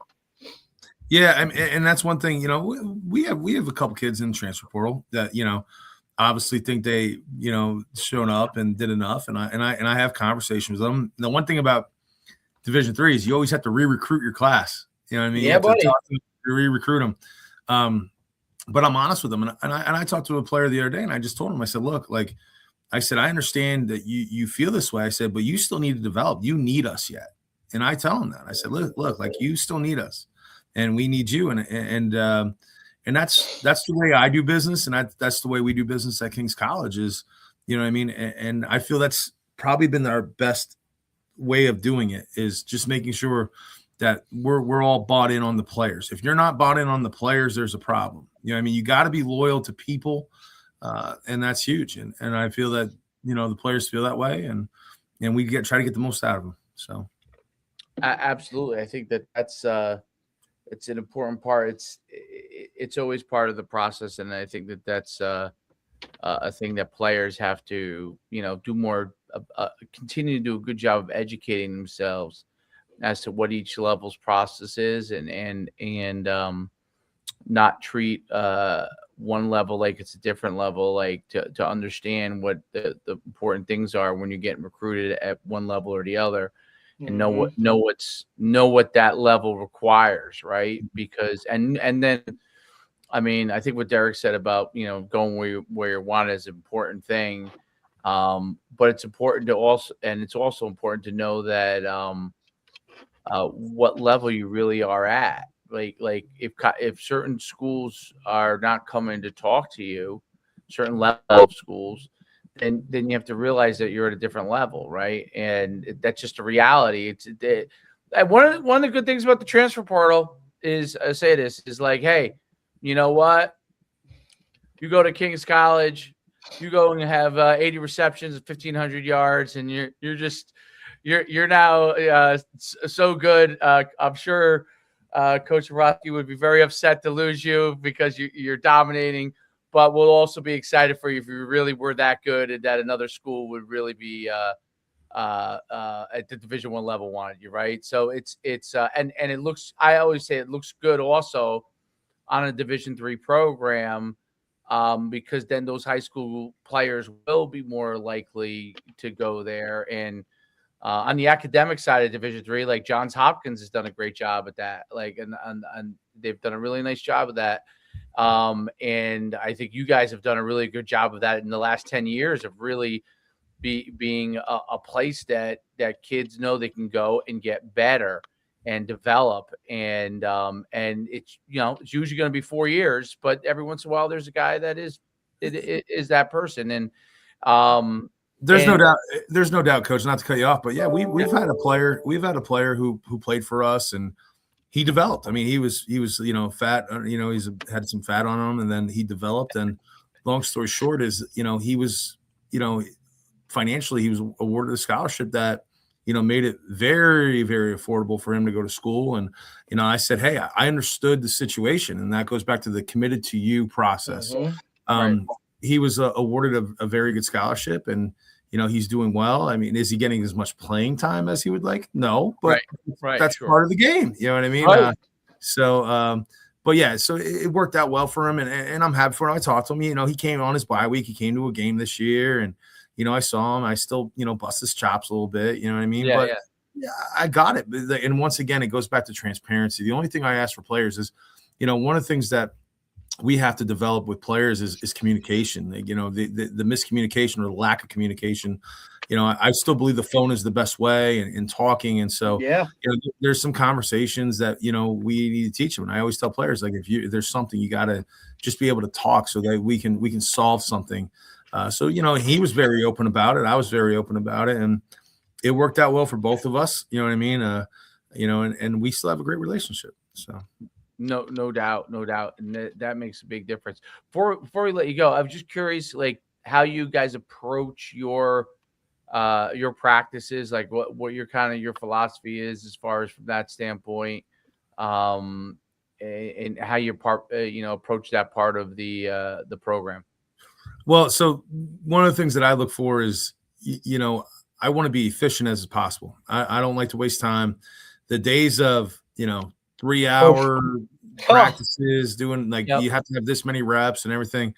Yeah, and that's one thing, you know, we have a couple kids in the transfer portal that, you know, obviously think they, you know, shown up and did enough, and I have conversations with them. The one thing about Division III is you always have to re-recruit your class. You know what I mean? Yeah, buddy. To re-recruit them. But I'm honest with them, and I talked to a player the other day, and I just told him, I said, look, like I said, I understand that you feel this way. I said, but you still need to develop. You need us yet, and I tell him that. I said, look, like you still need us. And we need you, and that's the way I do business, and that's the way we do business at King's College. Is, you know what I mean? And I feel that's probably been our best way of doing it, is just making sure that we're all bought in on the players. If you're not bought in on the players, there's a problem. You know what I mean? You got to be loyal to people, and that's huge. And I feel that, you know, the players feel that way, and we try to get the most out of them. So, absolutely, I think that's. It's an important part. It's always part of the process, and I think that's a thing that players have to, you know, do more. Continue to do a good job of educating themselves as to what each level's process is, and not treat one level like it's a different level. Like to understand what the important things are when you're getting recruited at one level or the other. And know what that level requires, right? Because and then, I mean, I think what Derek said about, you know, going where you want is an important thing, but it's important to also important to know that what level you really are at. Like if certain schools are not coming to talk to you, certain level of schools, then you have to realize that you're at a different level, right? And that's just a reality. One of the good things about the transfer portal is, I say this, is like, hey, you know what? You go to King's College, you go and have 80 receptions, 1,500 yards, and you're now so good. I'm sure Coach Cebrosky would be very upset to lose you because you're dominating. But we'll also be excited for you if you really were that good, and that another school would really be at the Division I level wanted you, right? So it's and it looks. I always say it looks good also on a Division III program, because then those high school players will be more likely to go there. And on the academic side of Division III, like Johns Hopkins has done a great job at that. Like and they've done a really nice job of that. And I think you guys have done a really good job of that in the last 10 years of really being a place that kids know they can go and get better and develop. And it's, you know, it's usually going to be 4 years, but every once in a while there's a guy that is that person. And there's no doubt, Coach, not to cut you off, but yeah, we've had a player who played for us, and he developed. I mean, he was, you know, fat, you know, had some fat on him, and then he developed. And long story short is, you know, he was, you know, financially, he was awarded a scholarship that, you know, made it very, very affordable for him to go to school. And, you know, I said, hey, I understood the situation. And that goes back to the committed to you process. Right. He was awarded a very good scholarship, and, you know, he's doing well. I mean, is he getting as much playing time as he would like? No, but that's sure. Part of the game. You know what I mean? Right. But yeah, so it worked out well for him, and I'm happy for him. I talked to him. You know, he came on his bye week. He came to a game this year, and, you know, I saw him. I still, you know, bust his chops a little bit. You know what I mean? Yeah, I got it. And once again, it goes back to transparency. The only thing I ask for players is, you know, one of the things that we have to develop with players is communication. You know, the miscommunication or the lack of communication. You know, I still believe the phone is the best way in talking. And so, you know, there's some conversations that, you know, we need to teach them. And I always tell players, like, if there's something, you got to just be able to talk so that we can solve something. So, you know, he was very open about it. I was very open about it, and it worked out well for both of us. You know what I mean? You know, and we still have a great relationship. So. No doubt, no doubt, and that makes a big difference. Before we let you go, I was just curious, like how you guys approach your practices, like what your kind of your philosophy is as far as from that standpoint, um, and how you approach that part of the program. Well, so one of the things that I look for is, I want to be efficient as possible. I don't like to waste time. The days of, 3-hour practices doing like Yep. you have to have this many reps and everything,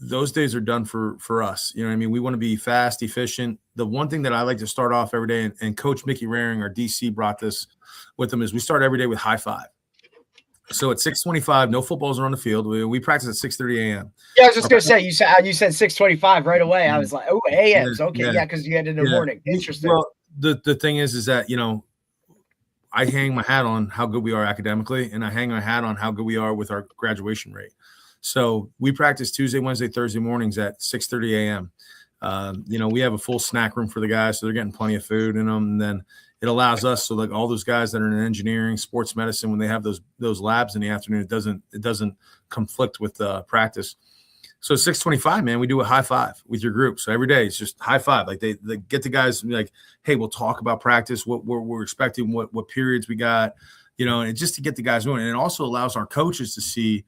those days are done for us. You know what I mean? We want to be fast, efficient. The one thing that I like to start off every day, and Coach Mickey Raring, our DC, brought this with him, is we start every day with high five. So at 6:25, no footballs are on the field. We practice at 6:30 a.m. Yeah, I was just gonna say you said 6:25 right away. I was like, oh, a.m.s. Okay, yeah, because you had it in the morning. Interesting. Well, the thing is that I hang my hat on how good we are academically, and I hang my hat on how good we are with our graduation rate. So we practice Tuesday, Wednesday, Thursday mornings at 6:30 a.m. We have a full snack room for the guys, so they're getting plenty of food in them. And then it allows us, so like all those guys that are in engineering, sports medicine, when they have those labs in the afternoon, it doesn't conflict with practice. So 6:25, man, we do a high five with your group. So every day it's just high five. Like they get the guys like, hey, we'll talk about practice, what we're expecting, what periods we got, and just to get the guys moving. And it also allows our coaches to see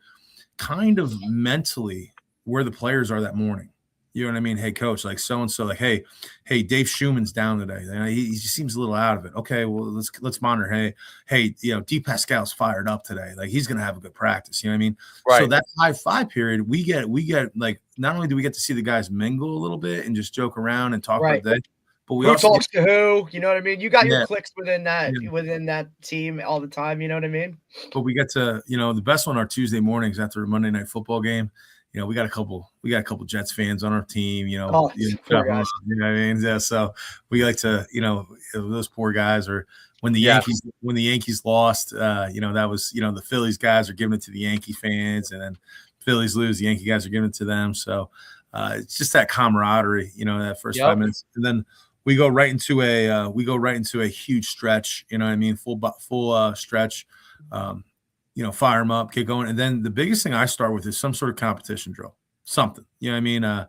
kind of mentally where the players are that morning. You know what I mean? Hey, coach, like so-and-so, like, hey, Dave Schuman's down today. He seems a little out of it. Okay, well, let's monitor. Hey, D. Pascal's fired up today. Like, he's going to have a good practice. You know what I mean? Right. So that high five period, we get like, not only do we get to see the guys mingle a little bit and just joke around and talk about that, but we also talks to who, you know what I mean? You got your clicks within that team all the time, you know what I mean? But we get to, the best one are Tuesday mornings after a Monday night football game. We got a couple Jets fans on our team, poor guys. You know what I mean? Yeah, so we like to, those poor guys, or when the Yankees lost, that was, the Phillies guys are giving it to the Yankee fans, and then Phillies lose, the Yankee guys are giving it to them. So it's just that camaraderie, that first 5 minutes. And then we go right into a huge stretch, you know what I mean? Full stretch. Fire them up, get going. And then the biggest thing I start with is some sort of competition drill, something, you know what I mean? I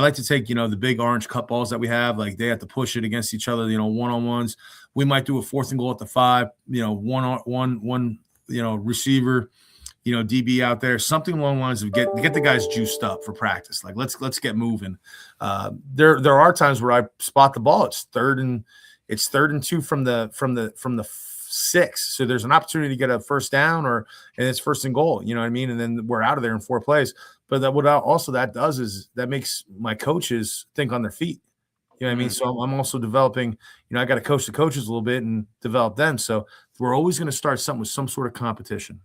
like to take, the big orange cut balls that we have, like they have to push it against each other, one-on-ones. We might do a 4th and goal at the 5, one receiver, DB out there, something along the lines of get the guys juiced up for practice. Like, let's get moving. There are times where I spot the ball. It's third and 2 from the 6. So there's an opportunity to get a first down, and it's 1st and goal, you know what I mean? And then we're out of there in 4 plays. But that does is that makes my coaches think on their feet. You know what I mean? So I'm also developing, I got to coach the coaches a little bit and develop them. So we're always going to start something with some sort of competition,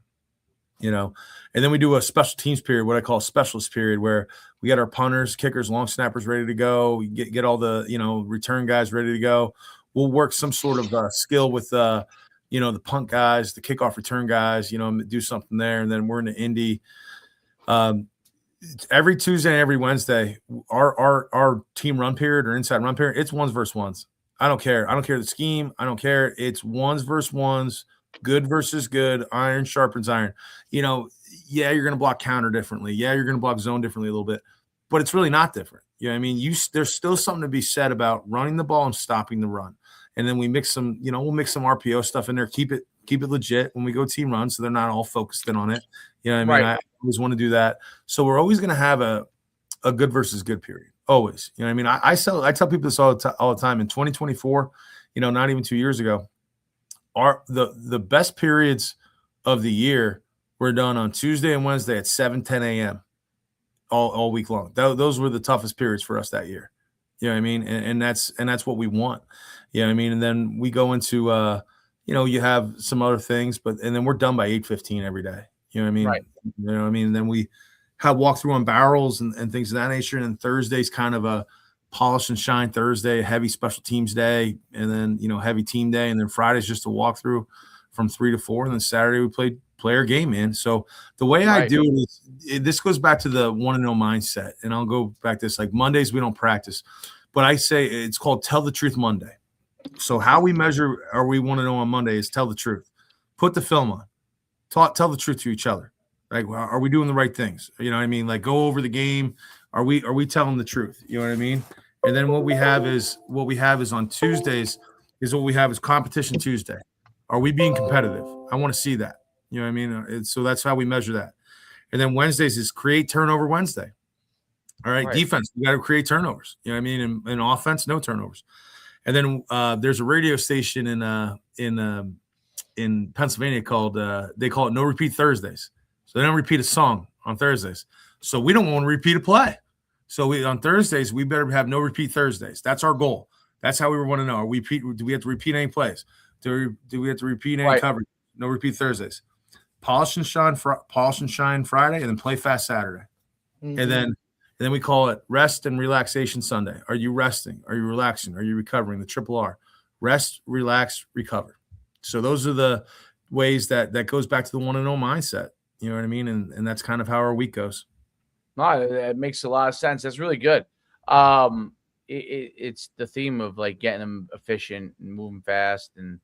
and then we do a special teams period, what I call a specialist period, where we get our punters, kickers, long snappers ready to go. We get all the, return guys ready to go. We'll work some sort of skill with, the punt guys, the kickoff return guys, do something there. And then we're in the Indy. Every Tuesday and every Wednesday, our team run period or inside run period, it's ones versus ones. I don't care. I don't care the scheme. I don't care. It's ones versus ones, good versus good, iron sharpens iron. You're going to block counter differently. Yeah, you're going to block zone differently a little bit, but it's really not different. You know what I mean? There's still something to be said about running the ball and stopping the run. And then we mix some, we'll mix some RPO stuff in there, keep it legit when we go team run, so they're not all focused in on it. You know what I mean? Right. I always want to do that. So we're always going to have a good versus good period. Always. You know what I mean? I tell people this all the time. In 2024, not even 2 years ago, the best periods of the year were done on Tuesday and Wednesday at 7:10 a.m. all week long. Those were the toughest periods for us that year. You know what I mean? And that's what we want. You know what I mean? And then we go into, you have some other things, and then we're done by 8:15 every day. You know what I mean? Right. You know what I mean? And then we have walkthrough on barrels and things of that nature. And then Thursday's kind of a polish and shine Thursday, a heavy special teams day, and then, heavy team day. And then Friday's just a walkthrough from 3 to 4. And then Saturday we played player game, man. So the way I do it is, this goes back to the 1-0 mindset. And I'll go back to this, like Mondays we don't practice, but I say it's called Tell the Truth Monday. So how we measure are we 1-0 on Monday is tell the truth. Put the film on. tell the truth to each other. Like, well, are we doing the right things? You know what I mean? Like, go over the game. Are we telling the truth? You know what I mean? And then what we have is on Tuesdays is what we have is competition Tuesday. Are we being competitive? I want to see that. You know what I mean? So that's how we measure that. And then Wednesdays is create turnover Wednesday. All right. Defense, we got to create turnovers. You know what I mean? In offense, no turnovers. And then there's a radio station in Pennsylvania called they call it No Repeat Thursdays. So they don't repeat a song on Thursdays. So we don't want to repeat a play. So on Thursdays, we better have no repeat Thursdays. That's our goal. That's how we want to know. Do we have to repeat any plays? Do we have to repeat any coverage? No repeat Thursdays. Polish and shine Friday, and then play fast Saturday. Mm-hmm. And then we call it rest and relaxation Sunday. Are you resting? Are you relaxing? Are you recovering? The triple R. Rest, relax, recover. So those are the ways that goes back to the 1-0 mindset. You know what I mean? And that's kind of how our week goes. No, it makes a lot of sense. That's really good. It's the theme of like getting them efficient and moving fast and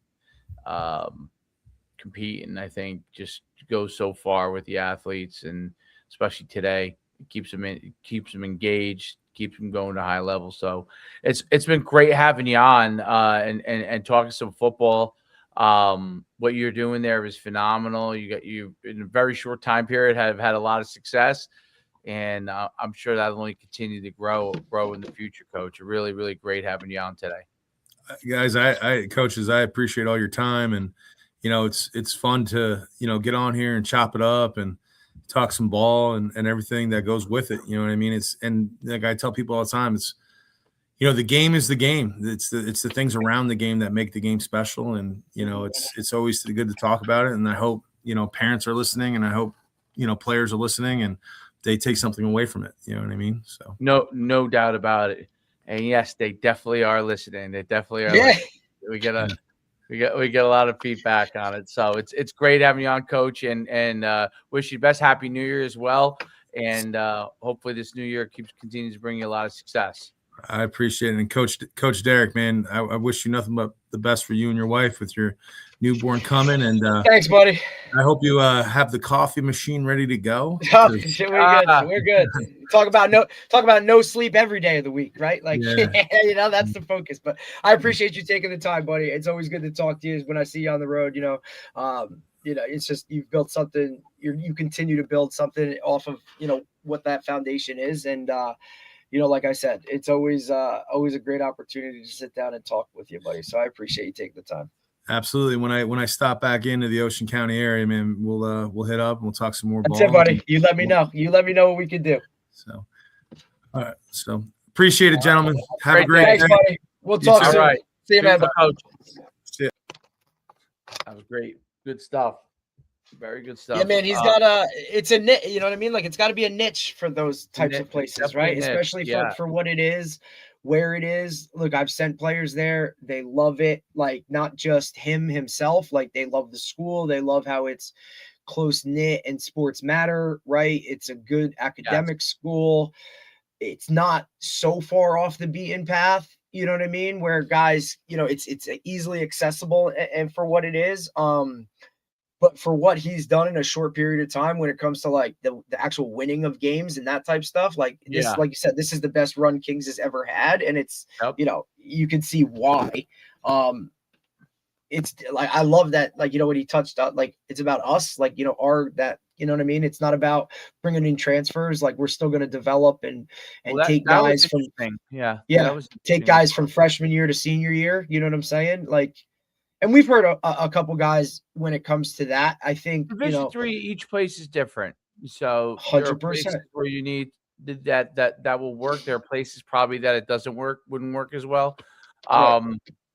competing. I think just goes so far with the athletes, and especially today, it keeps them engaged, keeps them going to high level. So it's been great having you on and talking some football. What you're doing there is phenomenal. You in a very short time period have had a lot of success. And I'm sure that'll only continue to grow in the future, Coach. Really, really great having you on today. Guys, coaches, I appreciate all your time. And, it's fun to, get on here and chop it up and talk some ball and everything that goes with it. You know what I mean? And like I tell people all the time, it's, the game is the game. It's the things around the game that make the game special. And, it's always good to talk about it. And I hope, parents are listening, and I hope, players are listening, and they take something away from it. You know what I mean? So no doubt about it. And yes, they definitely are listening. They definitely are. Yeah. We get a lot of feedback on it. So it's great having you on, Coach, and wish you the best. Happy New Year as well. And hopefully this new year continues to bring you a lot of success. I appreciate it. And Coach Derek, man, I wish you nothing but the best for you and your wife with your newborn coming. And thanks, buddy. I hope you have the coffee machine ready to go. Oh, we're good. Talk about no sleep every day of the week, right? Like, that's the focus. But I appreciate you taking the time, buddy. It's always good to talk to you when I see you on the road. It's just you've built something. You continue to build something off of what that foundation is, and like I said, it's always a great opportunity to sit down and talk with you, buddy. So I appreciate you taking the time. Absolutely. When I stop back into the Ocean County area, man, we'll hit up and we'll talk some more. That's it, buddy. You let me know. What we can do. So, all right. So appreciate it, gentlemen. Have a great day. Thanks, buddy. We'll talk soon. All right. See you, man. Coach. See you. That was great. Good stuff. Very good stuff. Yeah, man, he's got it's a niche, you know what I mean? Like, it's got to be a niche for those types of places, right? Especially for what it is, where it is. Look, I've sent players there. They love it. Like, not just himself. Like, they love the school. They love how it's close-knit and sports matter, right? It's a good academic school. It's not so far off the beaten path, you know what I mean? Where guys, it's easily accessible and for what it is. But for what he's done in a short period of time, when it comes to like the actual winning of games and that type of stuff, like this, like you said, this is the best run Kings has ever had. And it's, you can see why. It's like, I love that, like, what he touched on, like, it's about us, like, you know what I mean? It's not about bringing in transfers. Like, we're still going to develop and take guys from, take guys from freshman year to senior year. You know what I'm saying? Like, and we've heard a couple guys when it comes to that. I think Division 3, each place is different. So 100% where you need that will work. There are places probably that it wouldn't work as well.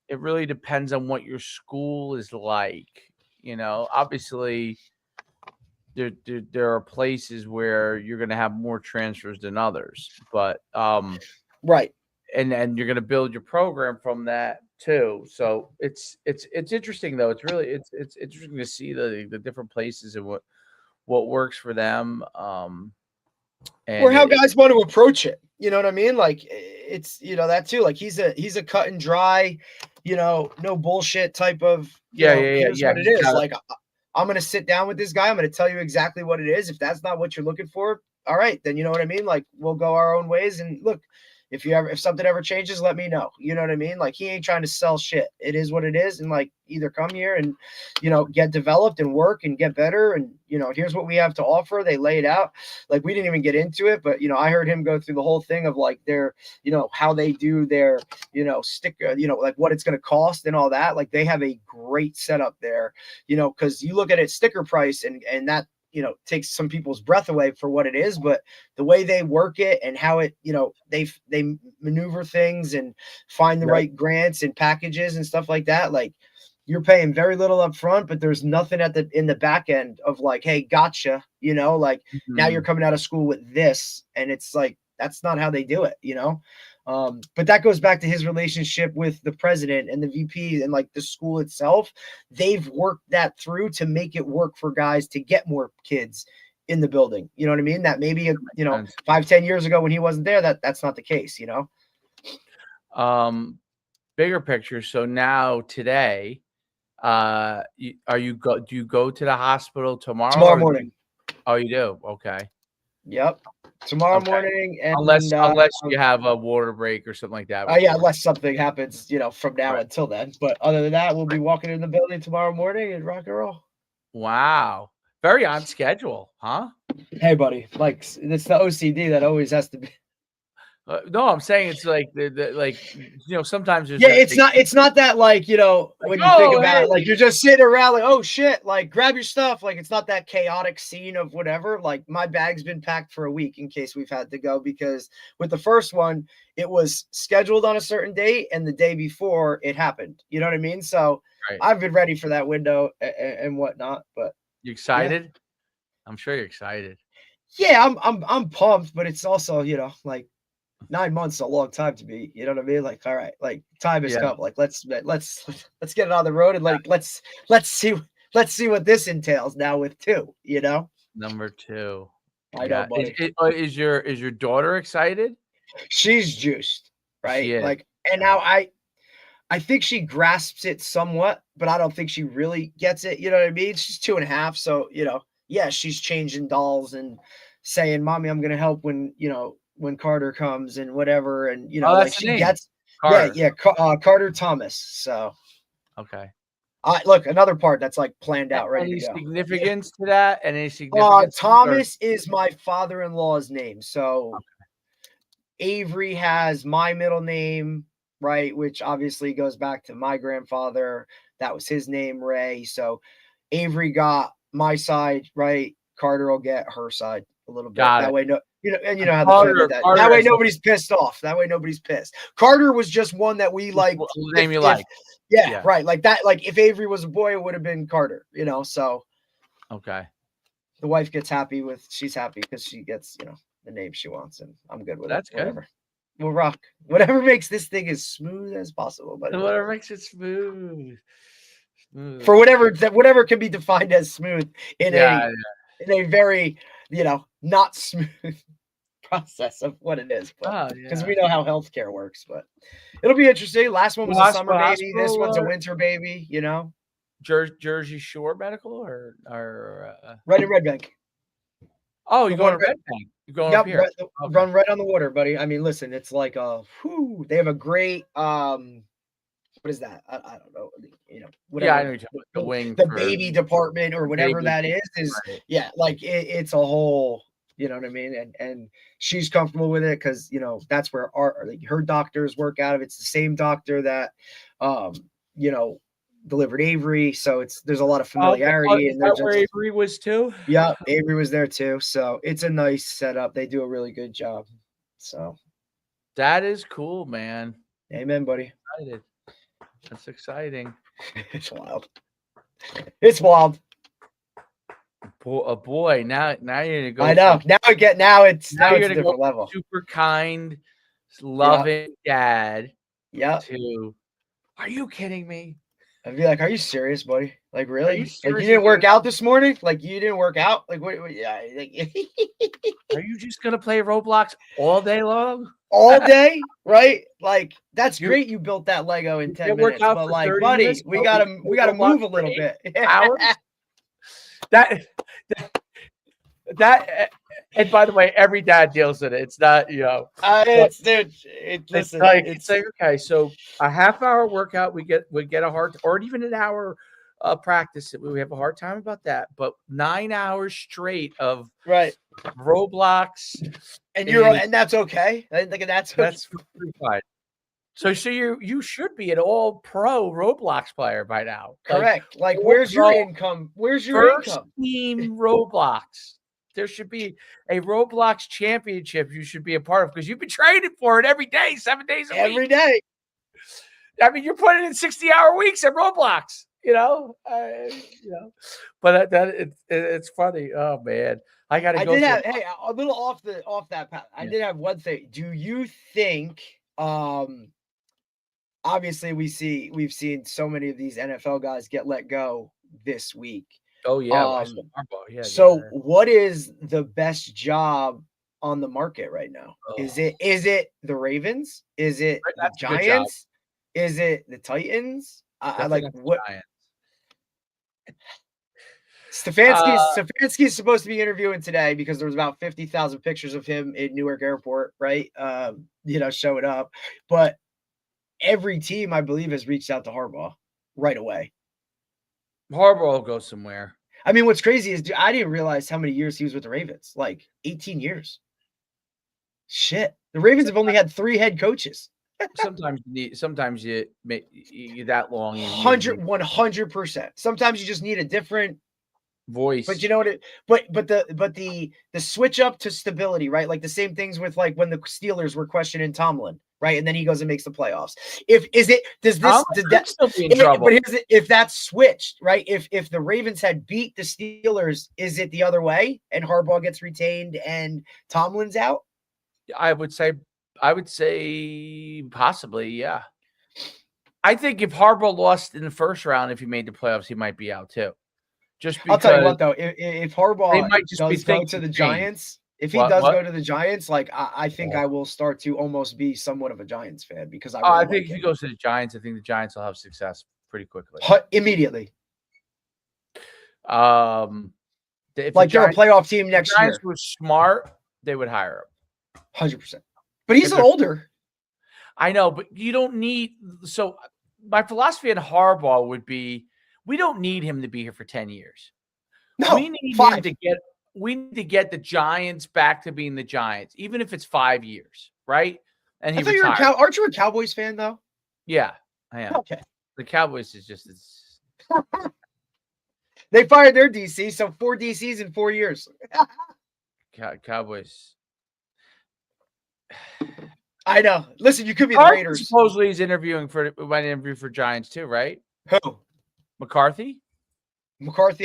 It really depends on what your school is like. Obviously there are places where you're going to have more transfers than others, but right. And you're going to build your program from that too. So it's interesting though. It's interesting to see the different places and what works for them. Or how guys want to approach it. You know what I mean? Like, it's that too. Like, he's a cut and dry, no bullshit type of yeah. What it is. I'm going to sit down with this guy. I'm going to tell you exactly what it is. If that's not what you're looking for, all right, then you know what I mean? Like, we'll go our own ways. And look, if something ever changes, let me know. You know what I mean? Like, he ain't trying to sell shit. It is what it is. And like, either come here and, get developed and work and get better. And, here's what we have to offer. They lay it out. Like, we didn't even get into it, but, I heard him go through the whole thing of like their, how they do their, sticker, like what it's going to cost and all that. Like, they have a great setup there, cause you look at it sticker price and that, takes some people's breath away for what it is, but the way they work it and how it, they maneuver things and find the right grants and packages and stuff like that. Like, you're paying very little up front, but there's nothing in the back end of like, hey, gotcha. Like now you're coming out of school with this, and it's like, that's not how they do it, but that goes back to his relationship with the president and the VP and like the school itself. They've worked that through to make it work for guys to get more kids in the building. You know what I mean? That maybe, 5-10 years ago when he wasn't there, that's not the case, Bigger picture. So now today, do you go to the hospital tomorrow morning? Oh, you do? Okay. Yep. Tomorrow morning, and unless you have a water break or something like that. Yeah, unless something happens, from now until then. But other than that, we'll be walking in the building tomorrow morning and rock and roll. Wow, very on schedule, huh? Hey, buddy, like it's the OCD that always has to be. No, I'm saying it's like sometimes there's it's not that like when you think about it, like you're just sitting around like, oh shit, like grab your stuff. Like, it's not that chaotic scene of whatever. Like, my bag's been packed for a week in case we've had to go, because with the first one it was scheduled on a certain date and the day before it happened. You know what I mean? So I've been ready for that window and whatnot. But you excited? Yeah. I'm sure you're excited. Yeah, I'm pumped, but it's also like 9 months is a long time to be, you know what I mean? Like, all right, like time has come. Like, let's get it on the road and like let's see what this entails now with 2, Number 2. I know, buddy. Is your daughter excited? She's juiced, right? Like, and now I think she grasps it somewhat, but I don't think she really gets it. You know what I mean? She's 2.5, so she's changing dolls and saying, "Mommy, I'm gonna help when Carter comes and whatever," and like she gets Carter. Carter Thomas. So okay. Look, another part that's like planned out, ready any to go. Significance to that? Any significance? Thomas is my father-in-law's name. So Avery has my middle name, right? Which obviously goes back to my grandfather. That was his name, Ray. So Avery got my side, right? Carter will get her side a little bit. That way, how the Carter, that. That way nobody's pissed off. That way nobody's pissed. Carter was just one that we like. Name you like. Yeah, right. Like that. Like if Avery was a boy, it would have been Carter. So. Okay. The wife gets happy she's happy because she gets the name she wants, and I'm good with it. Whatever. Good. We'll rock. Whatever makes this thing as smooth as possible. But whatever makes it smooth. For whatever can be defined as smooth in a very not smooth process of what it is, because we know how healthcare works. But it'll be interesting. Last one was a summer baby. This one's a winter baby. Jersey Shore Medical or right in Red Bank. Oh, you're going to Red Bank. You're going up here. Run right on the water, buddy. I mean, listen, it's like they have a great what is that? I don't know. Whatever. Yeah, I know you're talking about the wing, the baby department or whatever that is right. Like it's a whole, you know what I mean? And she's comfortable with it because that's where her doctors work out of. It's the same doctor that delivered Avery, so there's a lot of familiarity. And that's where Avery was too. Yeah, Avery was there too. So it's a nice setup. They do a really good job. So that is cool, man. Amen, buddy. Excited. That's exciting. It's wild. It's wild. Boy, now you're gonna go. I know. Now it's a different level. Super kind, loving dad. Yeah. Are you kidding me? I'd be like, "Are you serious, buddy? Like, really? Like, you didn't work out this morning? Like, you didn't work out? Like, what yeah. Are you just gonna play Roblox all day long? All day, right? Like, that's great. You built that Lego in 10 minutes, but like, buddy, we gotta move a little bit. that and by the way, every dad deals with it. It's not, it's listen, it's like, okay, so a half-hour workout, we get a hard, or even an hour practice, we have a hard time about that. But 9 hours straight of Roblox, and that's okay. I think that's fine. So you should be an all pro Roblox player by now. Correct. Like where's your income? Where's your first income? Team Roblox. There should be a Roblox championship you should be a part of, because you've been training for it every day, 7 days a week. Every day. I mean, you're putting in 60-hour weeks at Roblox, But it's funny. Oh man, I got to go. Hey, a little off that path. I did have one thing. Do you think? Obviously, we've seen so many of these NFL guys get let go this week. Oh yeah, so what is the best job on the market right now? Oh. Is it the Ravens? Is it the Giants? Is it the Titans? I like what? Stefanski is supposed to be interviewing today because there was about 50,000 pictures of him in Newark Airport, right? Showing up, but every team, I believe, has reached out to Harbaugh right away. Harbaugh will go somewhere. I mean, what's crazy is I didn't realize how many years he was with the Ravens. Like 18 years. Shit. The Ravens have only had 3 head coaches. Sometimes you that long. 100%. Sometimes you just need a different voice. But you know what? But the switch up to stability, right? Like the same things with like when the Steelers were questioning Tomlin, right? And then he goes and makes the playoffs. If that's switched, right? If the Ravens had beat the Steelers, is it the other way and Harbaugh gets retained and Tomlin's out? I would say possibly, yeah. I think if Harbaugh lost in the first round, if he made the playoffs, he might be out too. Just because, I'll tell you what, though, if Harbaugh does go to the Giants, go to the Giants, like I think I will start to almost be somewhat of a Giants fan because I think if he goes to the Giants, I think the Giants will have success pretty quickly, immediately. If they're a playoff team next year. Giants were smart, they would hire him, 100%. But he's older. I know, but you don't need. So my philosophy on Harbaugh would be, we don't need him to be here for 10 years. No, we need him to get. We need to get the Giants back to being the Giants, even if it's 5 years, right? And he retired. Aren't you a Cowboys fan though? Yeah, I am. Okay. The Cowboys is just. They fired their DC, so 4 DCs in 4 years. Cowboys. I know. Listen, you could be the Raiders. Supposedly he's interviewing for Giants too, right? Who? McCarthy,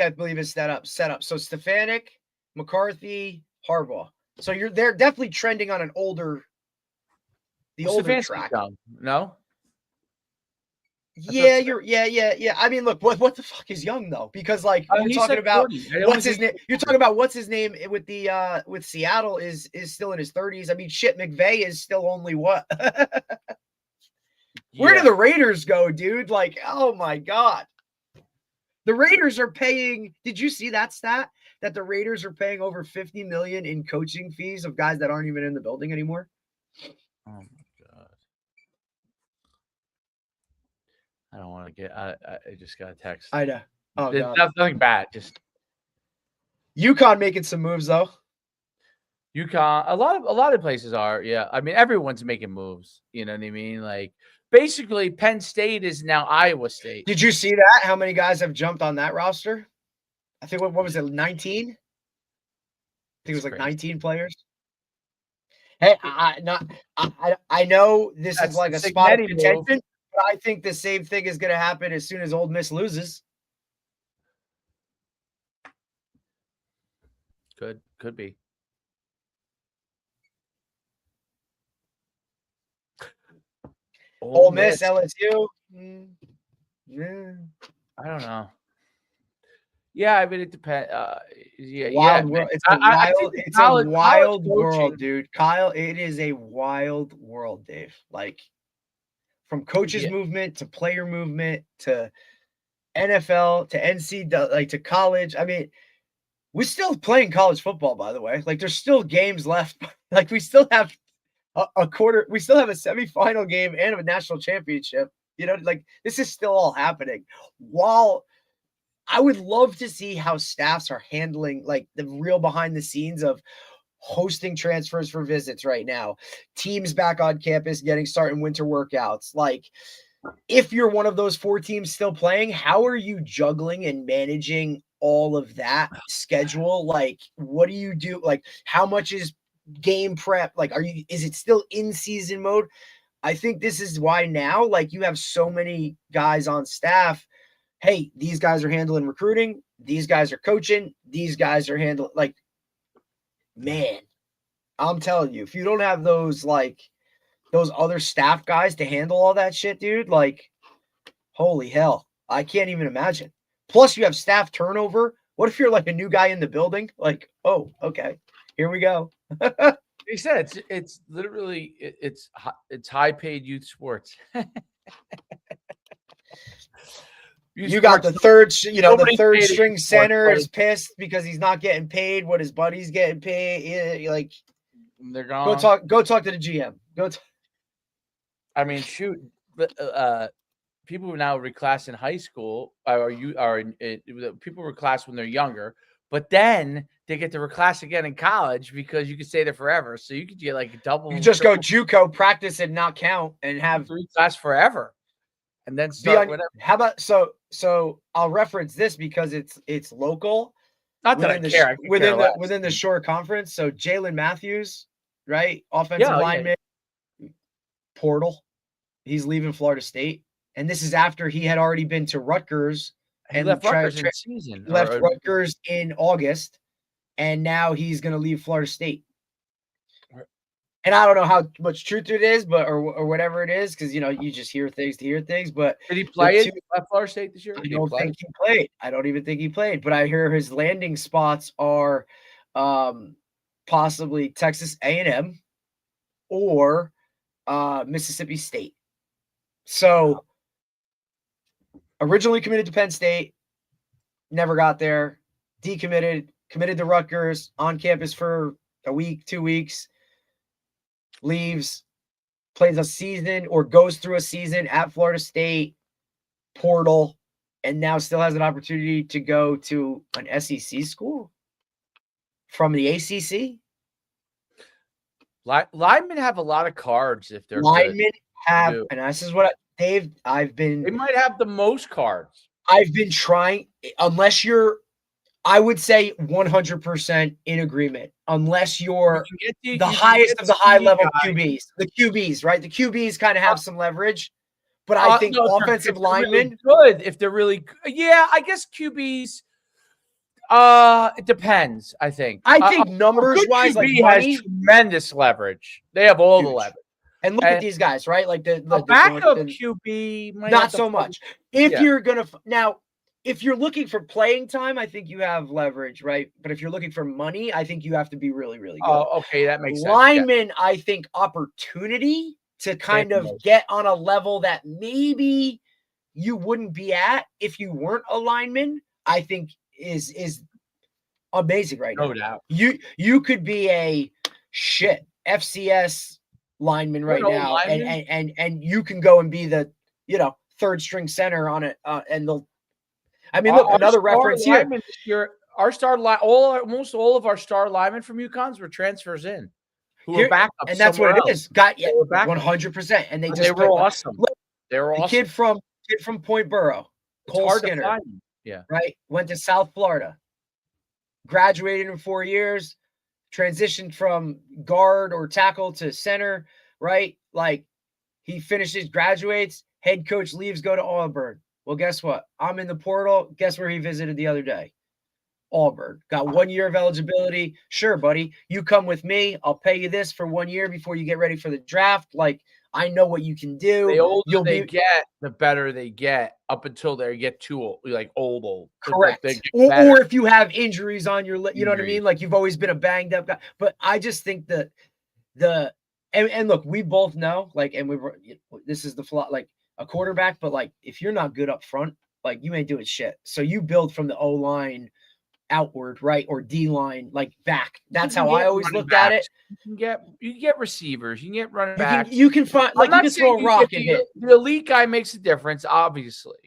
I believe, is set up. So Stefanik, McCarthy, Harbaugh. So they're definitely trending on older track. Young. No. Yeah, yeah. I mean, look, what the fuck is young though? Because like you're talking about what's his name? You're talking about what's his name with the with Seattle is still in his 30s. I mean, shit, McVay is still only what? Where do the Raiders go, dude? Like, oh my god. The Raiders are paying. Did you see that stat that the Raiders are paying over $50 million in coaching fees of guys that aren't even in the building anymore? Oh my god! I don't want to get. I just got a text. I know. Oh god. Nothing bad. Just UConn making some moves though. UConn. A lot of places are. Yeah. I mean, everyone's making moves. You know what I mean? Like. Basically, Penn State is now Iowa State. Did you see that? How many guys have jumped on that roster? I think what was it? 19? I think it was like crazy. 19 players. Hey, I know this is like a spot of contention, but I think the same thing is going to happen as soon as Ole Miss loses. Could be. Ole Miss, LSU. Yeah. I don't know. Yeah, I mean it depends. World. It's a wild world, dude. Kyle, it is a wild world, Dave. Like from coaches movement to player movement to NFL to NC, like to college. I mean, we're still playing college football, by the way. Like, there's still games left. Like, we still have a quarter. We still have a semifinal game and a national championship. You know, like, this is still all happening. While I would love to see how staffs are handling, like, the real behind the scenes of hosting transfers for visits right now, teams back on campus getting starting winter workouts. Like, if you're one of those 4 teams still playing, how are you juggling and managing all of that schedule? Like, what do you do? Like, how much is game prep? Like, is it still in season mode? I think this is why now, like, you have so many guys on staff. Hey, these guys are handling recruiting. These guys are coaching. These guys are handling, like, man, I'm telling you, if you don't have those, like, those other staff guys to handle all that shit, dude, like, holy hell, I can't even imagine. Plus, you have staff turnover. What if you're like a new guy in the building? Like, oh, okay, here we go. He said it's literally it's high paid youth sports. You got the third, the third string center is pissed because he's not getting paid what his buddy's getting paid. Like, they're gone. Go talk to the GM. I mean, shoot, people now reclass in high school, people reclass when they're younger, but then they get to reclass again in college because you can stay there forever. So you could get like a double. You just go JUCO, practice and not count, and have reclass forever, and then start whatever. How about so? I'll reference this because it's local. Not that I care. Within the short conference. So Jalen Matthews, right, offensive lineman, portal. He's leaving Florida State, and this is after he had already been to Rutgers. He left Rutgers in season. He left Rutgers in August, and now he's going to leave Florida State. And I don't know how much truth it is, but or whatever it is, because you just hear things to hear things. But did he play at Florida State this year? I don't think he played. I don't even think he played. But I hear his landing spots are possibly Texas A&M or Mississippi State. So originally committed to Penn State, never got there, decommitted, committed to Rutgers, on campus for a week, 2 weeks, leaves, plays a season or goes through a season at Florida State, portal, and now still has an opportunity to go to an SEC school from the ACC. Linemen have a lot of cards if they're linemen have, and this is what they might have the most cards. I've been trying, unless you're, I would say 100% in agreement, unless you're the highest of the high level QBs, the QBs, right? The QBs kind of have some leverage, but I think offensive linemen, really good if they're really, I guess QBs. It depends. I think numbers wise, like money has tremendous leverage. They have all the leverage. And look at these guys, right? Like the backup QB, not so much. If you're gonna if you're looking for playing time, I think you have leverage, right? But if you're looking for money, I think you have to be really, really good. Oh, okay, that makes sense. Linemen, I think opportunity to kind of get on a level that maybe you wouldn't be at if you weren't a lineman, I think is amazing right now. No doubt. You could be a FCS lineman right now, and you can go and be the third string center on it, and they'll. I mean, look, another reference here. Our almost all of our star linemen from UConn's were transfers in, who were backups, and that's what it is. 100%, and they were awesome. They were awesome. Kid from Point Borough, Cole Skinner, right, went to South Florida, graduated in 4 years, transitioned from guard or tackle to center, right? Like, he finishes, graduates, head coach leaves, go to Auburn. Well, guess what? I'm in the portal. Guess where he visited the other day? Auburn. Got 1 year of eligibility. Sure, buddy. You come with me. I'll pay you this for 1 year before you get ready for the draft. Like, I know what you can do. The older they get, the better they get, up until they get too old, like old. Correct. Or if you have injuries on your, you know what I mean? Like, you've always been a banged up guy. But I just think that and look, we both know, like, and this is the flaw, like a quarterback, but like, if you're not good up front, like, you ain't doing shit. So you build from the O-line outward, right? Or D-line, like back. That's how I always looked at it. You can get receivers, you can get running backs. You can find, like, you can throw a rock and hit. The elite guy makes a difference, obviously,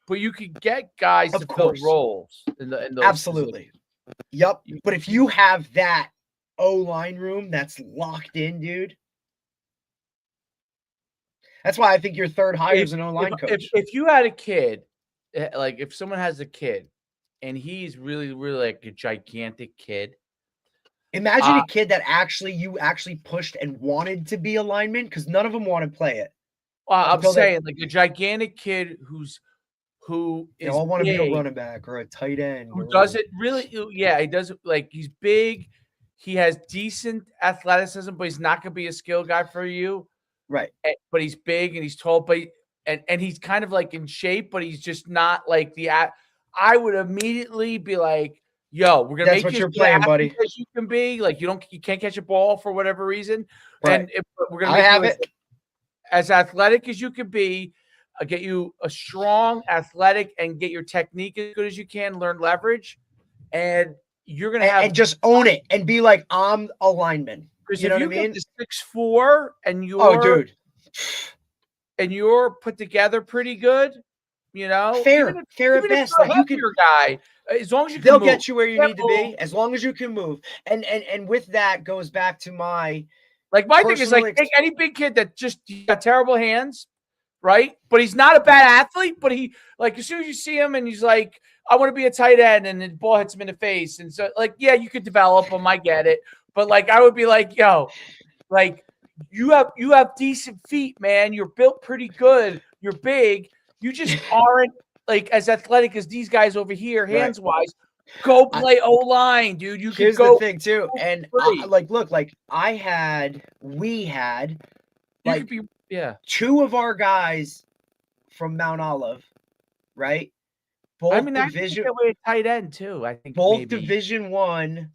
but you could get guys to fill roles in those absolutely positions. Yep. But if you have that O-line room that's locked in, dude, that's why I think your third hire is an O-line coach. If you had a kid, like if someone has a kid and he's really, really like a gigantic kid. Imagine a kid that you actually pushed and wanted to be a lineman, because none of them want to play it. I'm saying like a gigantic kid who is all want to be a running back or a tight end. Who does it really? Yeah, he does it. Like, he's big. He has decent athleticism, but he's not going to be a skill guy for you. Right. But he's big and he's tall, but and he's kind of like in shape, but he's just not like I would immediately be like, yo, we're gonna make you you're playing, buddy. As you can be. Like, you can't catch a ball for whatever reason. Right. And we're gonna make you as athletic as you can be, get you a strong, athletic, and get your technique as good as you can, learn leverage, and you're gonna have and just own it and be like, I'm a lineman. You know what I mean? 6'4" and you're put together pretty good, you know. Fair at best. Like, you can your guy, as long as you can they'll move. get you where you need to be, as long as you can move. And with that goes back to my thing is, like, take any big kid that just got terrible hands, right? But he's not a bad athlete, but he, like, as soon as you see him and he's like, I want to be a tight end, and the ball hits him in the face. And so, like, yeah, you could develop him, I get it. But, like, I would be like, yo, like, you have decent feet, man. You're built pretty good. You're big. You just aren't, like, as athletic as these guys over here, hands-wise. Go play O-line, dude. Here's the thing, too. And, we had, like, two of our guys from Mount Olive, right? Both division, I think tight end too. I think both Division I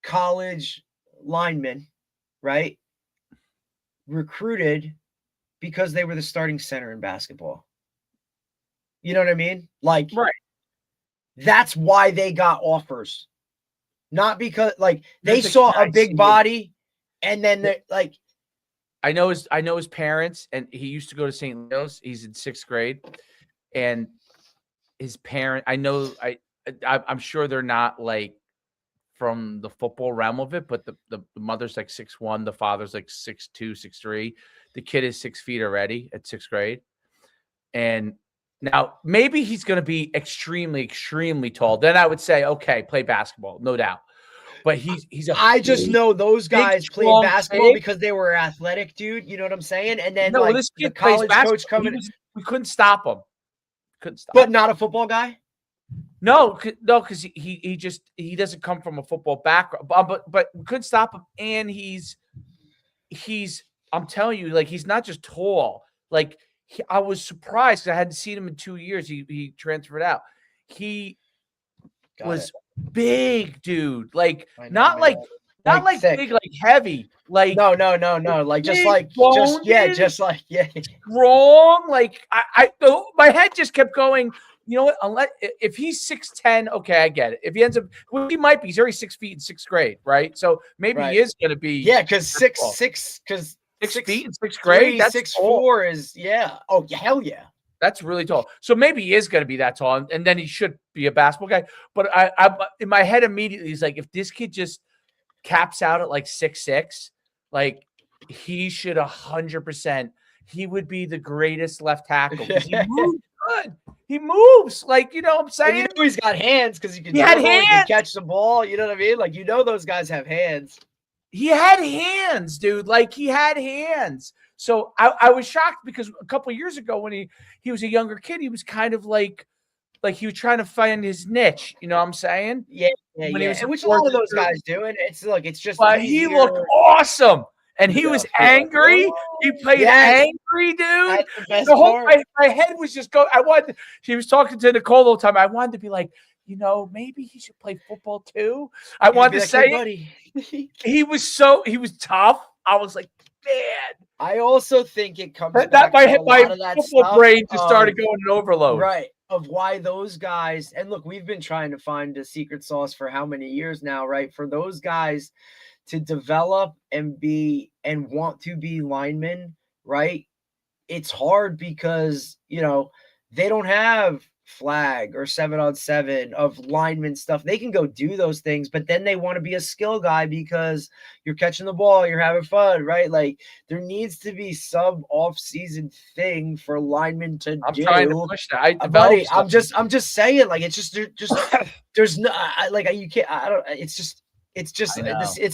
college linemen, right? Recruited because they were the starting center in basketball. You know what I mean? Like, right. That's why they got offers, not because, like, they saw a big body, and then they like. I know his parents, and he used to go to St. Leo's. He's in 6th grade. And his parent, I'm sure they're not like from the football realm of it, but the mother's like 6'1", the father's like 6'2", 6'3". The kid is 6 feet already at 6th grade. And now maybe he's going to be extremely, extremely tall. Then I would say, okay, play basketball, no doubt. But I just know those guys played basketball because they were athletic, dude. You know what I'm saying? And then this kid, the college coach coming, we couldn't stop him. But not a football guy? No, because he doesn't come from a football background. But we couldn't stop him, and he's I'm telling you, like, he's not just tall. Like, I was surprised because I hadn't seen him in 2 years. He transferred out. He was big, dude. Like, not like big, like heavy. Like, no. Like, strong. Like, my head just kept going. You know what? Unless if he's 6'10", okay, I get it. If he ends up, well, he might be. He's already 6 feet in 6th grade, right? So maybe he is going to be. Yeah, because 6 feet in 6th grade. That's 6'4" is Oh, hell yeah. That's really tall. So maybe he is going to be that tall, and then he should be a basketball guy. But I in my head immediately is like, if this kid just caps out at like 6'6", like, he should 100%. He would be the greatest left tackle because he moves good. He moves, like, you know what I'm saying? And he's got hands because he can catch the ball. You know what I mean? Like, those guys have hands. He had hands, dude. Like, he had hands. So I was shocked because a couple of years ago when he was a younger kid, he was kind of like he was trying to find his niche. You know what I'm saying? Yeah. Which a lot of those guys do. And it's just. But he looked awesome. And he was angry. He played angry, dude. My head was just going. She was talking to Nicole the whole time. I wanted to be like, maybe he should play football too. I wanted to say, buddy. he was tough. I was like, man. I also think it comes that my football brain just started going in overload. Right. of why those guys, and look, we've been trying to find a secret sauce for how many years now, right? For those guys to develop and be and want to be linemen, right? It's hard because, they don't have flag or 7-on-7 of lineman stuff. They can go do those things, but then they want to be a skill guy because you're catching the ball, you're having fun, right? Like there needs to be some off-season thing for linemen to do. I'm trying to push that. Buddy, I'm just saying, like, it's just there's no like you can't. I don't. It's just it's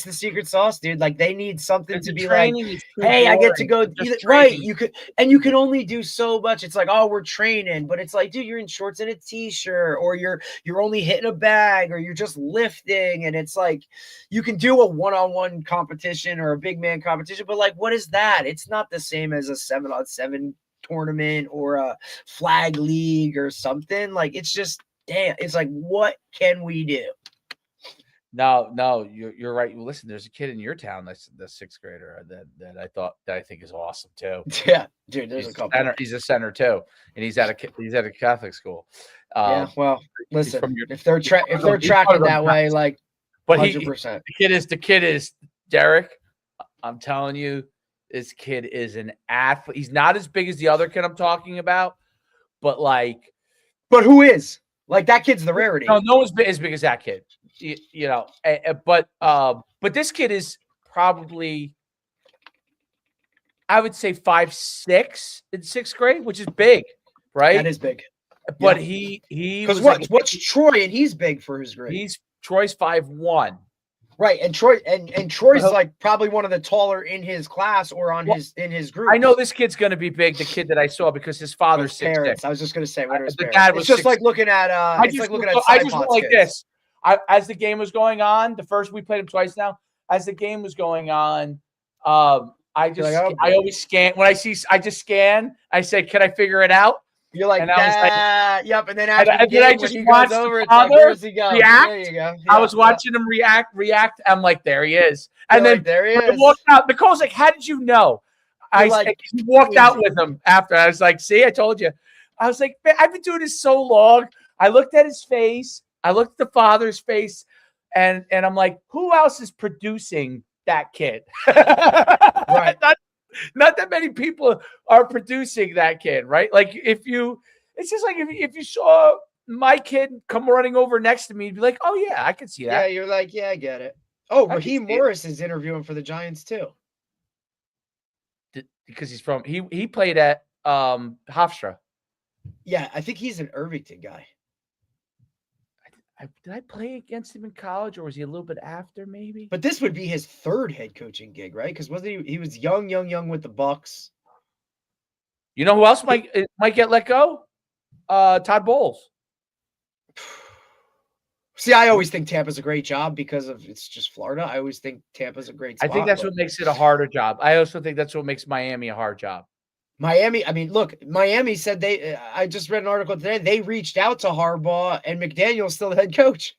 the secret sauce, dude. Like they need something to be like, hey, I get to go right. You can only do so much. It's like, oh, we're training, but it's like, dude, you're in shorts and a t-shirt, or you're only hitting a bag, or you're just lifting, and it's like you can do a one-on-one competition or a big man competition, but like, what is that? It's not the same as a 7-on-7 tournament or a flag league or something. Like it's just damn. It's like, what can we do? No, you're right. Listen, there's a kid in your town that's the 6th grader that I think is awesome too. Yeah, dude, there's a couple. He's a center too, and he's at a Catholic school. Yeah, well, listen, if they're tracking that way, like, but 100%. The kid is Derek. I'm telling you, this kid is an athlete. He's not as big as the other kid I'm talking about, but who is? Like that kid's the rarity. No one's as big as that kid. But this kid is probably, I would say 5'6" in 6th grade, which is big, right? That is big. But he because what's Troy, and he's big for his grade. Troy's 5'1". Right, and Troy's like probably one of the taller in his class or in his group. I know this kid's going to be big. The kid that I saw, because his father's 6'6". I was just going to say, what are his parents? Dad was it's just 6'6". like looking at. I just went like this. As the game was going on, we played him twice now. As the game was going on, I always scan when I just scan. I say, "Can I figure it out?" You're like, yep. And then after the game, I just watched over, it's like, where's he going? React. There you go. I was watching him react. I'm like, there he is. And You're then like, there he is. I walked out. Nicole's like, how did you know? He walked out with him after. I was like, see, I told you. I was like, man, I've been doing this so long. I looked at his face. I looked at the father's face, and I'm like, who else is producing that kid? Right. Not that many people are producing that kid, right? Like it's just like if you saw my kid come running over next to me, you'd be like, oh yeah, I can see that. Yeah, you're like, yeah, I get it. Oh, Raheem Morris is interviewing for the Giants too. Because he played at Hofstra. Yeah, I think he's an Irvington guy. Did I play against him in college, or was he a little bit after, maybe? But this would be his 3rd head coaching gig, right? Because wasn't he was young with the Bucks. You know who else might get let go? Todd Bowles. See, I always think Tampa's a great job because it's just Florida. I always think Tampa's a great spot. I think that's what makes it a harder job. I also think that's what makes Miami a hard job. Miami, I mean, look, Miami said I just read an article today. They reached out to Harbaugh, and McDaniel's still the head coach.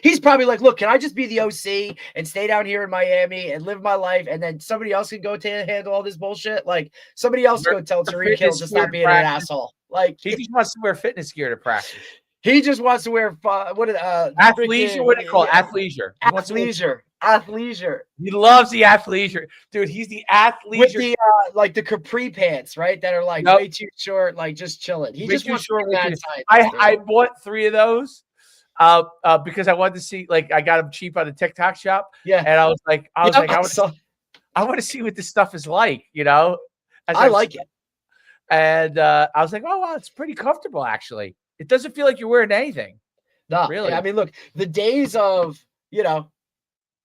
He's probably like, look, can I just be the OC and stay down here in Miami and live my life, and then somebody else can go to handle all this bullshit? Like, somebody else go tell Tariq Hill to stop being an asshole. Like, he just wants to wear fitness gear to practice. He just wants to wear athleisure. What do you call it? Athleisure. Athleisure. He loves the athleisure, dude. He's the athleisure with the like the capri pants, right? That are like way too short, like just chilling. He just wants short. I bought 3 of those because I wanted to see. Like, I got them cheap on a TikTok shop. Yeah, and I was like, I want to see what this stuff is like. You know, I like it. And I was like, oh wow, it's pretty comfortable actually. It doesn't feel like you're wearing anything. No, really. I mean, look, the days of,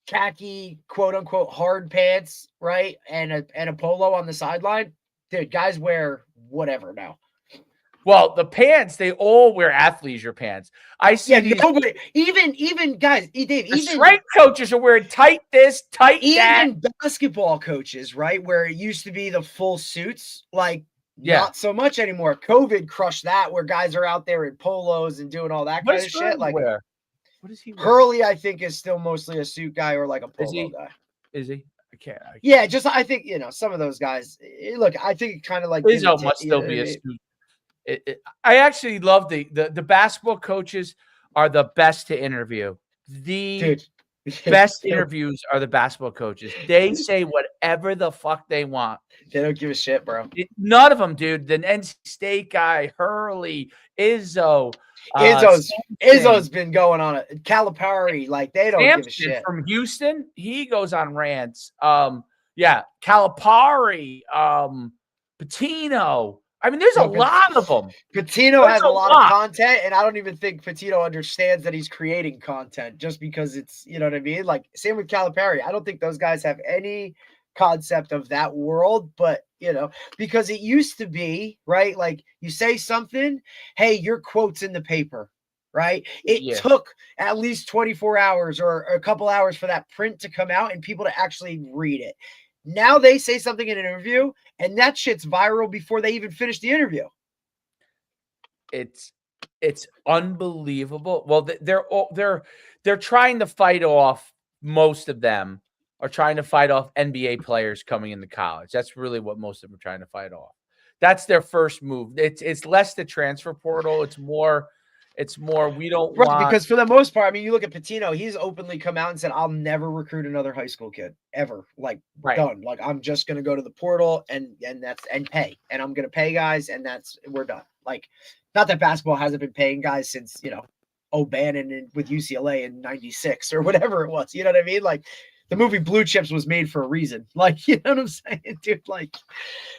khaki, quote unquote, hard pants, right? And a polo on the sideline. Dude, guys wear whatever now. Well, the pants, they all wear athleisure pants. I see even guys, Dave, even strength coaches are wearing tight this, tight that. Even basketball coaches, right? Where it used to be the full suits, like not so much anymore. COVID crushed that, where guys are out there in polos and doing all that kind of shit. Like, what does he wear? Hurley, I think, is still mostly a suit guy or like a polo guy. Is he? I can't. I think some of those guys. Look, I think kind of like Izzo must still be a suit. I actually love the basketball coaches are the best to interview. The Dude. best interviews are the basketball coaches. They say whatever the fuck they want. They don't give a shit, bro. None of them, dude. The NC State guy, Hurley, Izzo's been going on it. Calipari, like they don't give a shit. From Houston, he goes on rants. Yeah, Calipari, Pitino. I mean, there's a lot of them. Pitino has a lot of content, and I don't even think Pitino understands that he's creating content just because it's, you know what I mean? Like, same with Calipari. I don't think those guys have any concept of that world, but, you know, because it used to be, right? Like, you say something, hey, your quote's in the paper, right? It took at least 24 hours or a couple hours for that print to come out and people to actually read it. Now they say something in an interview, and that shit's viral before they even finish the interview. It's unbelievable. Well, they're trying to fight off. Most of them are trying to fight off NBA players coming into college. That's really what most of them are trying to fight off. That's their first move. It's less the transfer portal. It's more we don't want, because for the most part, I mean, you look at Pitino, he's openly come out and said, I'll never recruit another high school kid ever. Like done. Like I'm just gonna go to the portal and pay. And I'm gonna pay guys, and we're done. Like, not that basketball hasn't been paying guys since, you know, O'Bannon with UCLA in 96 or whatever it was. You know what I mean? Like, the movie Blue Chips was made for a reason. Like, you know what I'm saying, dude? Like,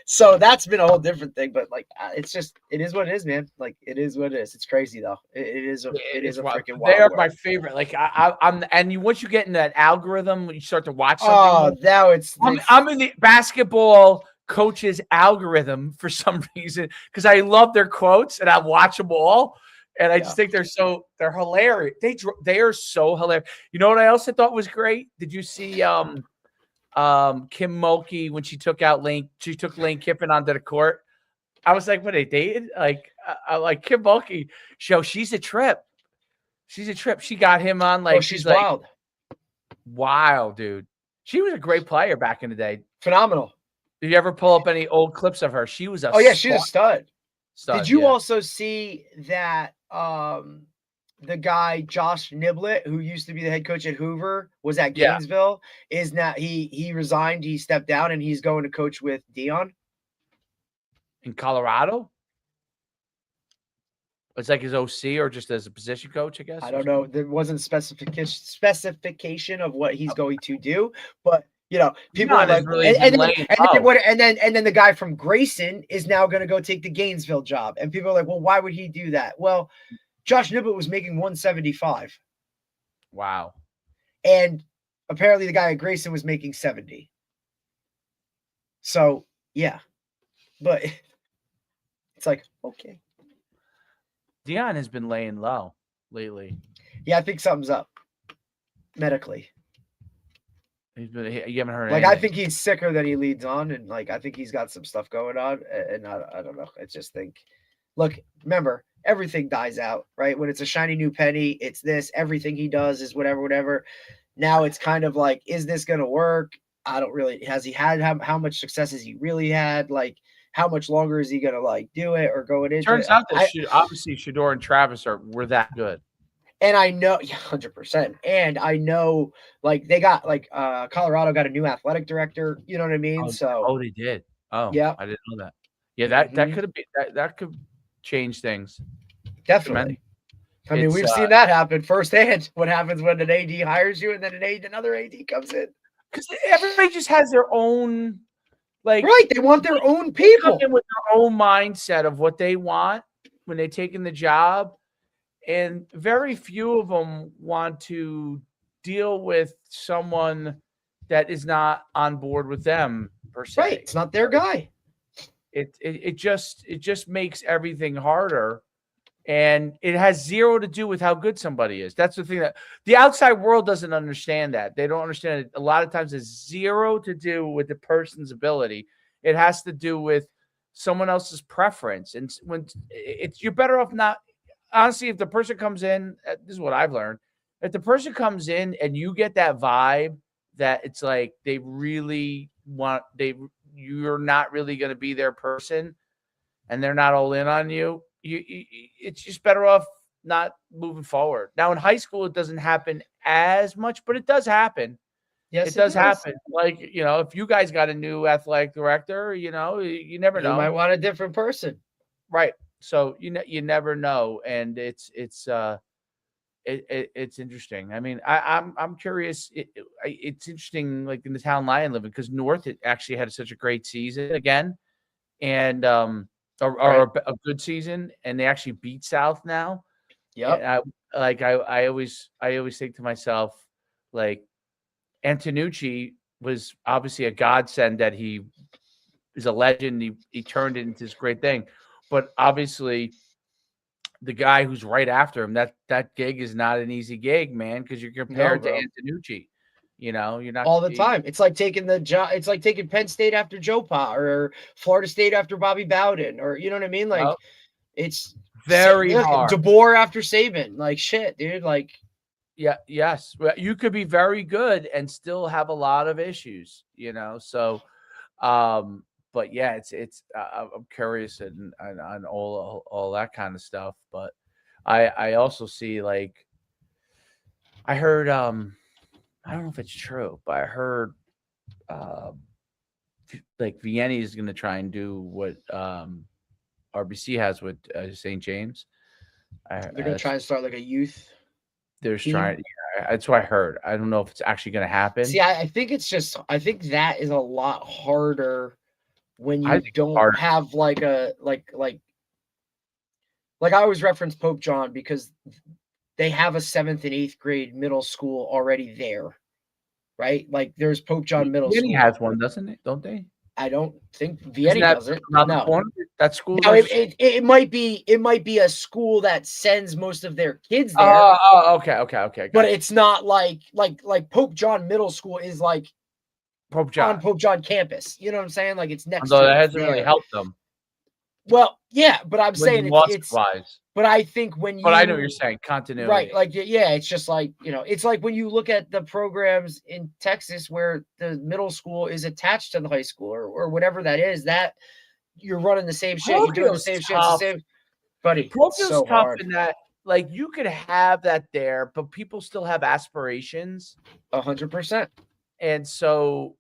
so that's been a whole different thing. But like, it is what it is, man. Like, it is what it is. It's crazy though. It is a freaking wild. They are world. my favorite. Like, once you get in that algorithm, when you start to watch something. Oh, now I'm in the basketball coach's algorithm for some reason because I love their quotes and I watch them all. And I just think they're hilarious. They are so hilarious. You know what I also thought was great? Did you see Kim Mulkey when she took Lane Kiffin onto the court? I was like, what, they dated? Like, I like Kim Mulkey. She's a trip. She's a trip. She got him on like she's wild. Like, wild, dude. She was a great player back in the day. Phenomenal. Did you ever pull up any old clips of her? She was a she's a stud. Did you also see that the guy Josh Niblett, who used to be the head coach at Hoover, was at Gainesville, is now he resigned, he stepped down, and he's going to coach with Dion in Colorado? It's like his OC or just as a position coach, I guess. I don't know. There wasn't specification of what he's going to do, but you know, people are like, really and then the guy from Grayson is now going to go take the Gainesville job, and people are like, well, why would he do that? Well, Josh Niblett was making 175. Wow. And apparently the guy at Grayson was making 70. So yeah, but it's like, okay. Dion has been laying low lately. Yeah, I think something's up medically. You haven't heard like anything. I think he's sicker than he leads on, and like I think he's got some stuff going on, and I don't know. I just think, look, remember, everything dies out, right? When it's a shiny new penny, it's this. Everything he does is whatever. Now it's kind of like, is this going to work? I don't really. Has he had how much success has he really had? Like, how much longer is he going to like do it or go into it? Turns out that obviously Shedeur and Travis were that good. And I know 100%. And I know like they got like Colorado got a new athletic director. You know what I mean? They did. Oh, yeah. I didn't know that. Yeah, that could be that could change things. Definitely. I mean, we've seen that happen firsthand. What happens when an AD hires you and then another AD comes in? Because everybody just has their own, like, right. They want their own people with their own mindset of what they want when they take in the job. And very few of them want to deal with someone that is not on board with them per se. Right. It's not their guy. It just makes everything harder. And it has zero to do with how good somebody is. That's the thing that the outside world doesn't understand that. They don't understand it. A lot of times it's zero to do with the person's ability. It has to do with someone else's preference. And when you're better off not, honestly, if the person comes in, this is what I've learned. If the person comes in and you get that vibe that it's like they really want, you're not really going to be their person, and they're not all in on you, it's just better off not moving forward. Now in high school, it doesn't happen as much, but it does happen. Yes, it does happen. Like, if you guys got a new athletic director, you never know. You might want a different person. Right. So you never know. And it's interesting. I mean, I'm curious. It's interesting, like in the town I live in, because North actually had such a great season again, and or a good season, and they actually beat South now. Yeah. I always think to myself, like, Antonucci was obviously a godsend that he is a legend. He turned it into this great thing, but obviously the guy who's right after him, that gig is not an easy gig, man, because you're compared to Antonucci. You're not all the time. It's like taking It's like taking Penn State after Joe Pa, or Florida State after Bobby Bowden, or you know what I mean? Like, it's very hard. DeBoer after Saban, like shit, dude. Like, yeah, yes, you could be very good and still have a lot of issues. So, but yeah, it's I'm curious on all that kind of stuff. But I also see, like, I heard I don't know if it's true, but I heard like Vienna is going to try and do what RBC has with St. James. They're going to try and start like a youth. They're trying. Yeah, that's what I heard. I don't know if it's actually going to happen. See, I think I think that is a lot harder when you don't have like I always reference Pope John, because they have a 7th and 8th grade middle school already there, right? Like, there's Pope John Middle School. Vienna has one, doesn't it? Don't they? I don't think Vienna does it. No, that school. No, it might be a school that sends most of their kids there. Okay. But it's not like Pope John Middle School is like Pope John on Pope John campus. You know what I'm saying? Like, it's next. Although that hasn't really helped them. Well, yeah, but I'm saying it's wise. But I think when you, but I know what you're saying, continuity, right? Like, yeah, it's just like, it's like when you look at the programs in Texas where the middle school is attached to the high school, or whatever that is, that you're running the same shit, you're doing the same shit, the same. Buddy, Parochial's so tough hard. In that, like, you could have that there, but people still have aspirations. 100%. And so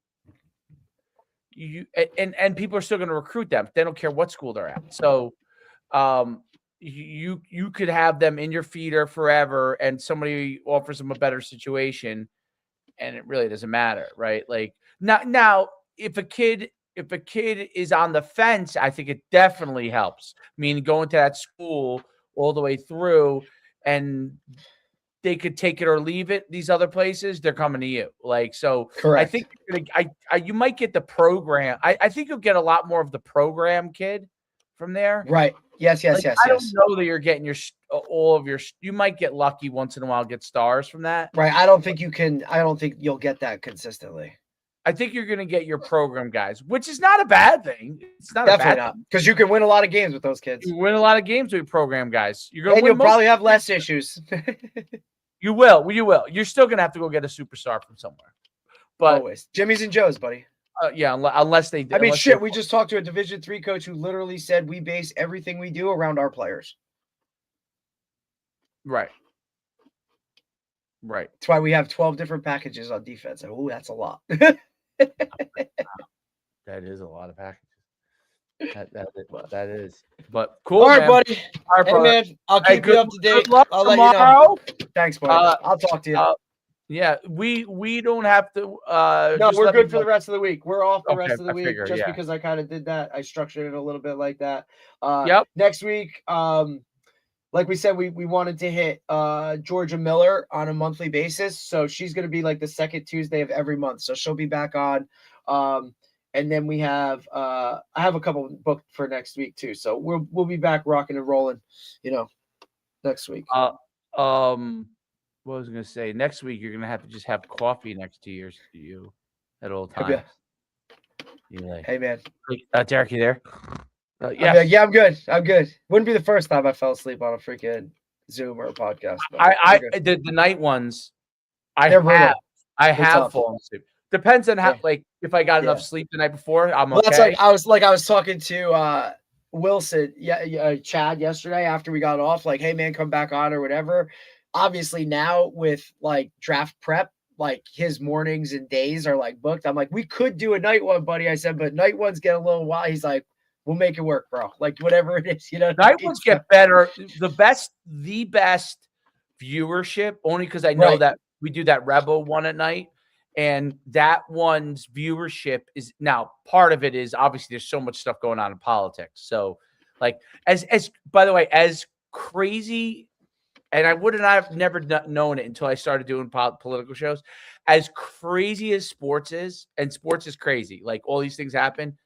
and people are still going to recruit them. They don't care what school they're at. So you could have them in your feeder forever, and somebody offers them a better situation, and it really doesn't matter, right? Like, now if a kid is on the fence, I think it definitely helps. I mean, going to that school all the way through, and they could take it or leave it. These other places, they're coming to you. Like, so correct. I think you might get the program. I think you'll get a lot more of the program kid from there. Right. Yes. I don't know that you're getting all of your. You might get lucky once in a while, get stars from that. Right. I don't think you'll get that consistently. I think you're going to get your program guys, which is not a bad thing. It's not definitely not, because you can win a lot of games with those kids. You win a lot of games with your program guys. You're going to win. You'll probably have less issues. You will. You're still going to have to go get a superstar from somewhere. But always Jimmy's and Joe's, buddy. Yeah, unless they. I mean, shit. We just talked to a Division III coach who literally said we base everything we do around our players. Right. That's why we have 12 different packages on defense. Oh, that's a lot. That is a lot of packages. That is. But cool. All right, buddy. All right, man. I'll keep you up to date. I'll let you know. Thanks, buddy. I'll talk to you. Yeah, we don't have to. No, we're good for the rest of the week. We're off the rest of the week because I kind of did that. I structured it a little bit like that. Yep. Next week, like we said, we wanted to hit Georgia Miller on a monthly basis. So she's going to be like the second Tuesday of every month. So she'll be back on. And then we have I have a couple booked for next week too. So we'll be back rocking and rolling, next week. What was I going to say? Next week, you're going to have to just have coffee next to you at all times. Hey, man. Derek, you there? Yeah, I'm good. Wouldn't be the first time I fell asleep on a freaking Zoom or a podcast. The night ones, I have fallen asleep. Depends on how, like, if I got enough sleep the night before, I'm okay. That's like I was talking to Wilson, Chad yesterday after we got off, like, hey man, come back on or whatever. Obviously now with like draft prep, like his mornings and days are like booked. I'm like, we could do a night one, buddy. I said, but night ones get a little wild. He's like, we'll make it work, bro. Like whatever it is, Night ones get better. The best viewership, only because I know that we do that Rebel one at night. And that one's viewership is now part of it is obviously there's so much stuff going on in politics. So like as by the way, as crazy, and I've never known it until I started doing political shows, as crazy as sports is, and sports is crazy. Like all these things happen.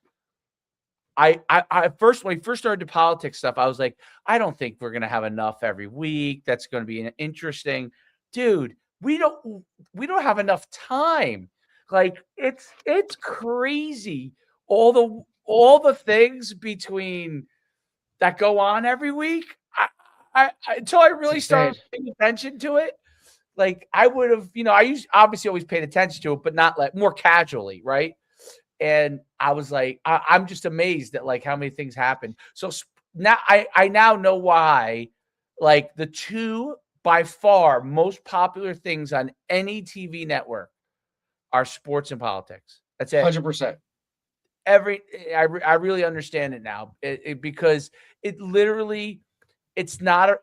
I first, when we first started the politics stuff, I was like, I don't think we're going to have enough every week. That's going to be interesting. Dude, we don't have enough time. Like it's crazy. All the things between that go on every week. I until I really started paying attention to it, like I would have, I obviously always paid attention to it, but not like more casually, right? And I was like, I'm just amazed at like how many things happen. So now I now know why, like the two by far most popular things on any TV network are sports and politics. That's it. 100%. I really understand it now because it literally, it's the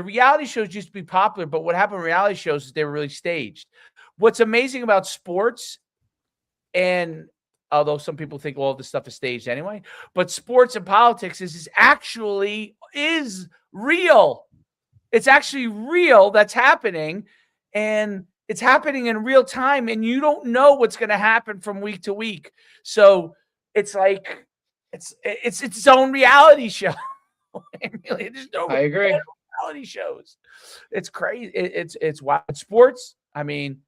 reality shows used to be popular, but what happened in reality shows is they were really staged. What's amazing about sports, and although some people think all this stuff is staged anyway, but sports and politics is real. It's actually real that's happening, and it's happening in real time, and you don't know what's going to happen from week to week. So it's like it's its own reality show. Really, there's no I agree. reality shows. It's crazy. It's wild. Sports, I mean,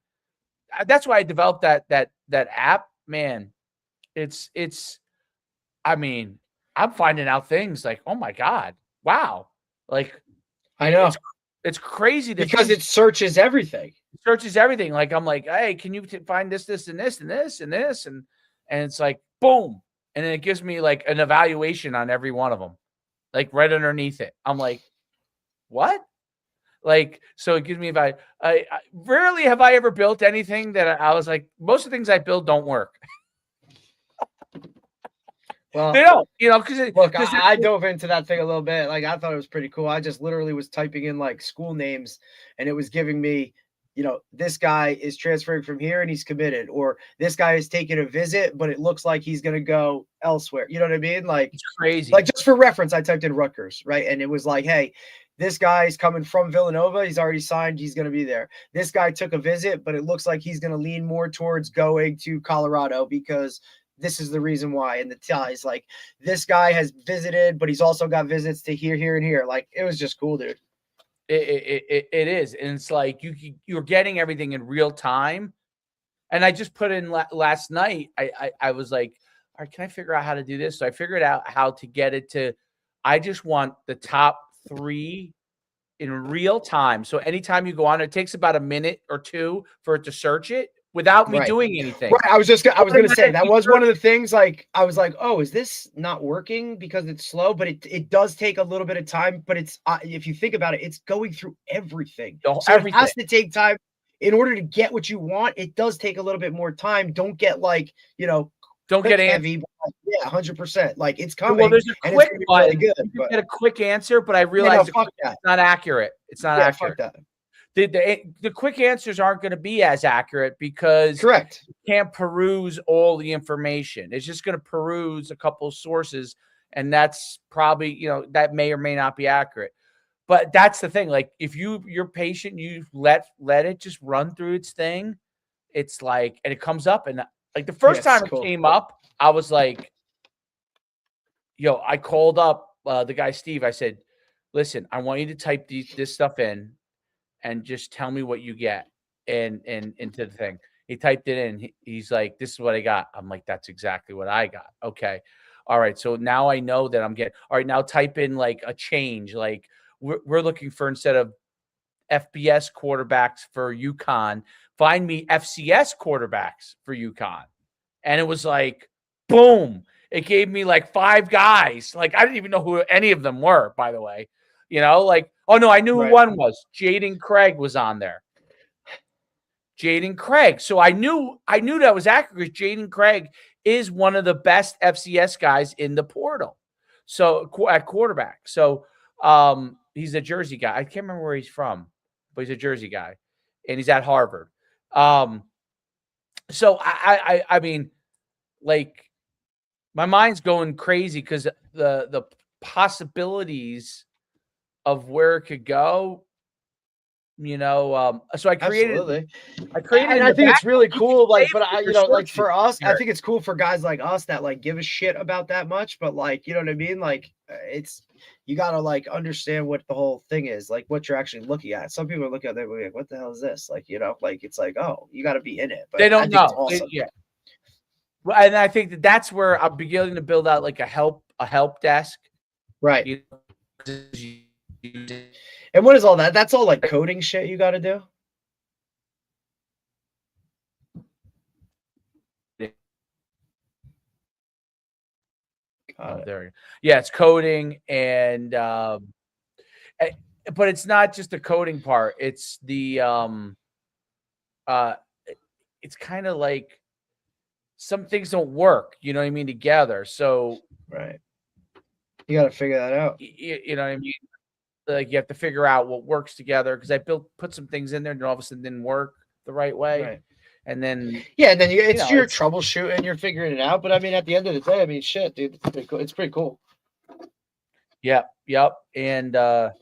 that's why I developed that app, man. I mean, I'm finding out things like, oh my God, wow. Like I know it's crazy because it searches everything. It searches everything. Like I'm like, hey, can you find this, and this, and this, and this, and it's like boom, and then it gives me like an evaluation on every one of them, like right underneath it. I'm like, what? Like, so it gives me about. I rarely have I ever built anything that I was like, most of the things I build don't work. Well, they don't, because I dove into that thing a little bit. Like, I thought it was pretty cool. I just literally was typing in like school names, and it was giving me, this guy is transferring from here and he's committed, or this guy is taking a visit, but it looks like he's going to go elsewhere. You know what I mean? Like, it's crazy. Like, just for reference, I typed in Rutgers, right? And it was like, hey, this guy's coming from Villanova. He's already signed. He's going to be there. This guy took a visit, but it looks like he's going to lean more towards going to Colorado because this is the reason why. And the ties, like, this guy has visited, but he's also got visits to here, and here. Like, it was just cool, dude. It is. And it's like you're getting everything in real time. And I just put in last night, I was like, all right, can I figure out how to do this? So I figured out how to get it to, I just want the top 3 in real time. So anytime you go on, it takes about a minute or 2 for it to search it without me doing anything. Right. I was going to say that was one of the things. Like, I was like, oh, is this not working because it's slow? But it does take a little bit of time. But it's if you think about it, it's going through everything. So everything. It has to take time in order to get what you want. It does take a little bit more time. Don't get like, don't get heavy. Yeah, 100%. Like, it's coming. Well, there's a quick really good. You get a quick answer, but I realized it's not accurate. It's not accurate. Fuck that. The quick answers aren't going to be as accurate because correct. You can't peruse all the information. It's just going to peruse a couple of sources, and that's probably, that may or may not be accurate. But that's the thing. Like, if you're patient, you let it just run through its thing. It's like, and it comes up, and like the first time it came up, I was like, I called up the guy Steve. I said, listen, I want you to type this stuff in and just tell me what you get and into the thing. He typed it in. He's like, this is what I got. I'm like, that's exactly what I got. Okay. All right. So now I know that I'm getting, all right, now type in like a change. Like we're looking for, instead of FBS quarterbacks for UConn, find me FCS quarterbacks for UConn. And it was like, boom. It gave me like 5 guys. Like, I didn't even know who any of them were, by the way. You know, like, oh no, I knew who one was. Jaden Craig was on there. Jaden Craig. So I knew that was accurate. Jaden Craig is one of the best FCS guys in the portal. So at quarterback. So he's a Jersey guy. I can't remember where he's from, but he's a Jersey guy, and he's at Harvard. So I mean, like, my mind's going crazy because the possibilities of where it could go, you know. So I created. Absolutely. And I think it's really cool. Like, but I, like for us, here. I think it's cool for guys like us that like give a shit about that much. But like, you know what I mean? Like, you gotta like understand what the whole thing is, like what you're actually looking at. Some people are looking at it like, what the hell is this? Like, you know, like it's like, oh, you got to be in it. But they don't know. Awesome. Yeah. Well, and I think that's where I'm beginning to build out like a help desk. Right. You know, and what is all that? That's all like coding shit you got to do. There we go. Yeah, it's coding and but it's not just the coding part. It's the it's kind of like some things don't work, you know what I mean, together. So right. You got to figure that out. You know what I mean? Like, you have to figure out what works together, because I put some things in there and all of a sudden didn't work the right way. Right. And then you're troubleshooting, you're figuring it out. But I mean, at the end of the day, I mean, shit, dude, it's pretty cool. It's pretty cool. Yep. And I'll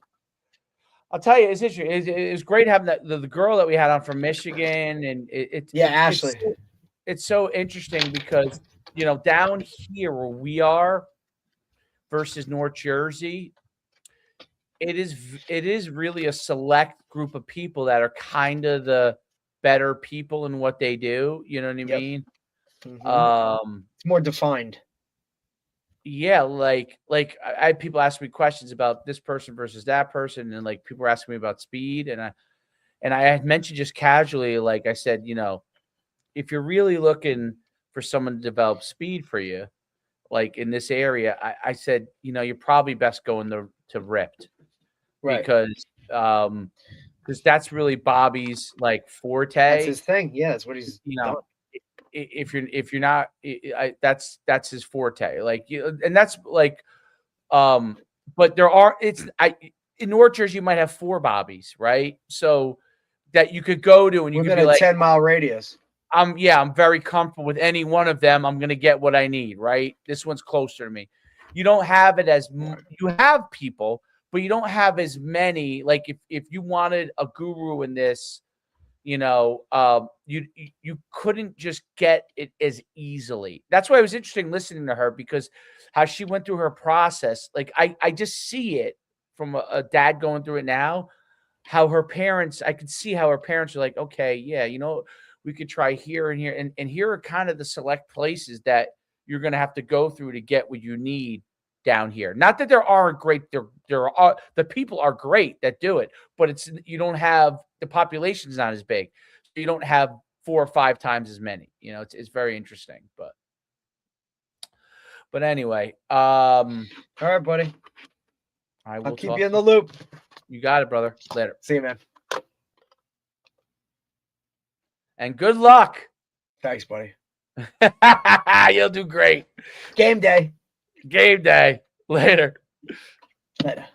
tell you, it's interesting. It was great having the girl that we had on from Michigan, and Ashley. It's so interesting because, you know, down here where we are versus North Jersey, it is really a select group of people that are kind of the better people in what they do. You know what I mean? Mm-hmm. It's more defined. Yeah, like I had people ask me questions about this person versus that person, and like people were asking me about speed, and I had mentioned just casually, like I said, you know, if you're really looking for someone to develop speed for you, like in this area, I said, you know, you're probably best going to Ripped. Right. Because that's really Bobby's like forte. That's his thing. Yeah, that's what he's done. If you're not, that's his forte. Like, and that's like, but there are in North Jersey you might have 4 Bobbies, right? So that you could go to and you could be like 10-mile radius. I'm very comfortable with any one of them. I'm gonna get what I need, right? This one's closer to me. You don't have it as you have people, but you don't have as many. Like if you wanted a guru in this, you know, you couldn't just get it as easily. That's why it was interesting listening to her, because how she went through her process. Like I just see it from a dad going through it now. How her parents, I could see how her parents are like, okay, yeah, you know, we could try here and here, and here are kind of the select places that you're going to have to go through to get what you need down here. Not that there aren't great, there are, the people are great that do it, but it's, you don't have, the population's not as big, so you don't have 4 or 5 times as many. You know, it's very interesting, but anyway, all right, buddy. I'll keep you in the loop. You got it, brother. Later. See you, man. And good luck. Thanks, buddy. You'll do great. Game day. Game day. Later. Later.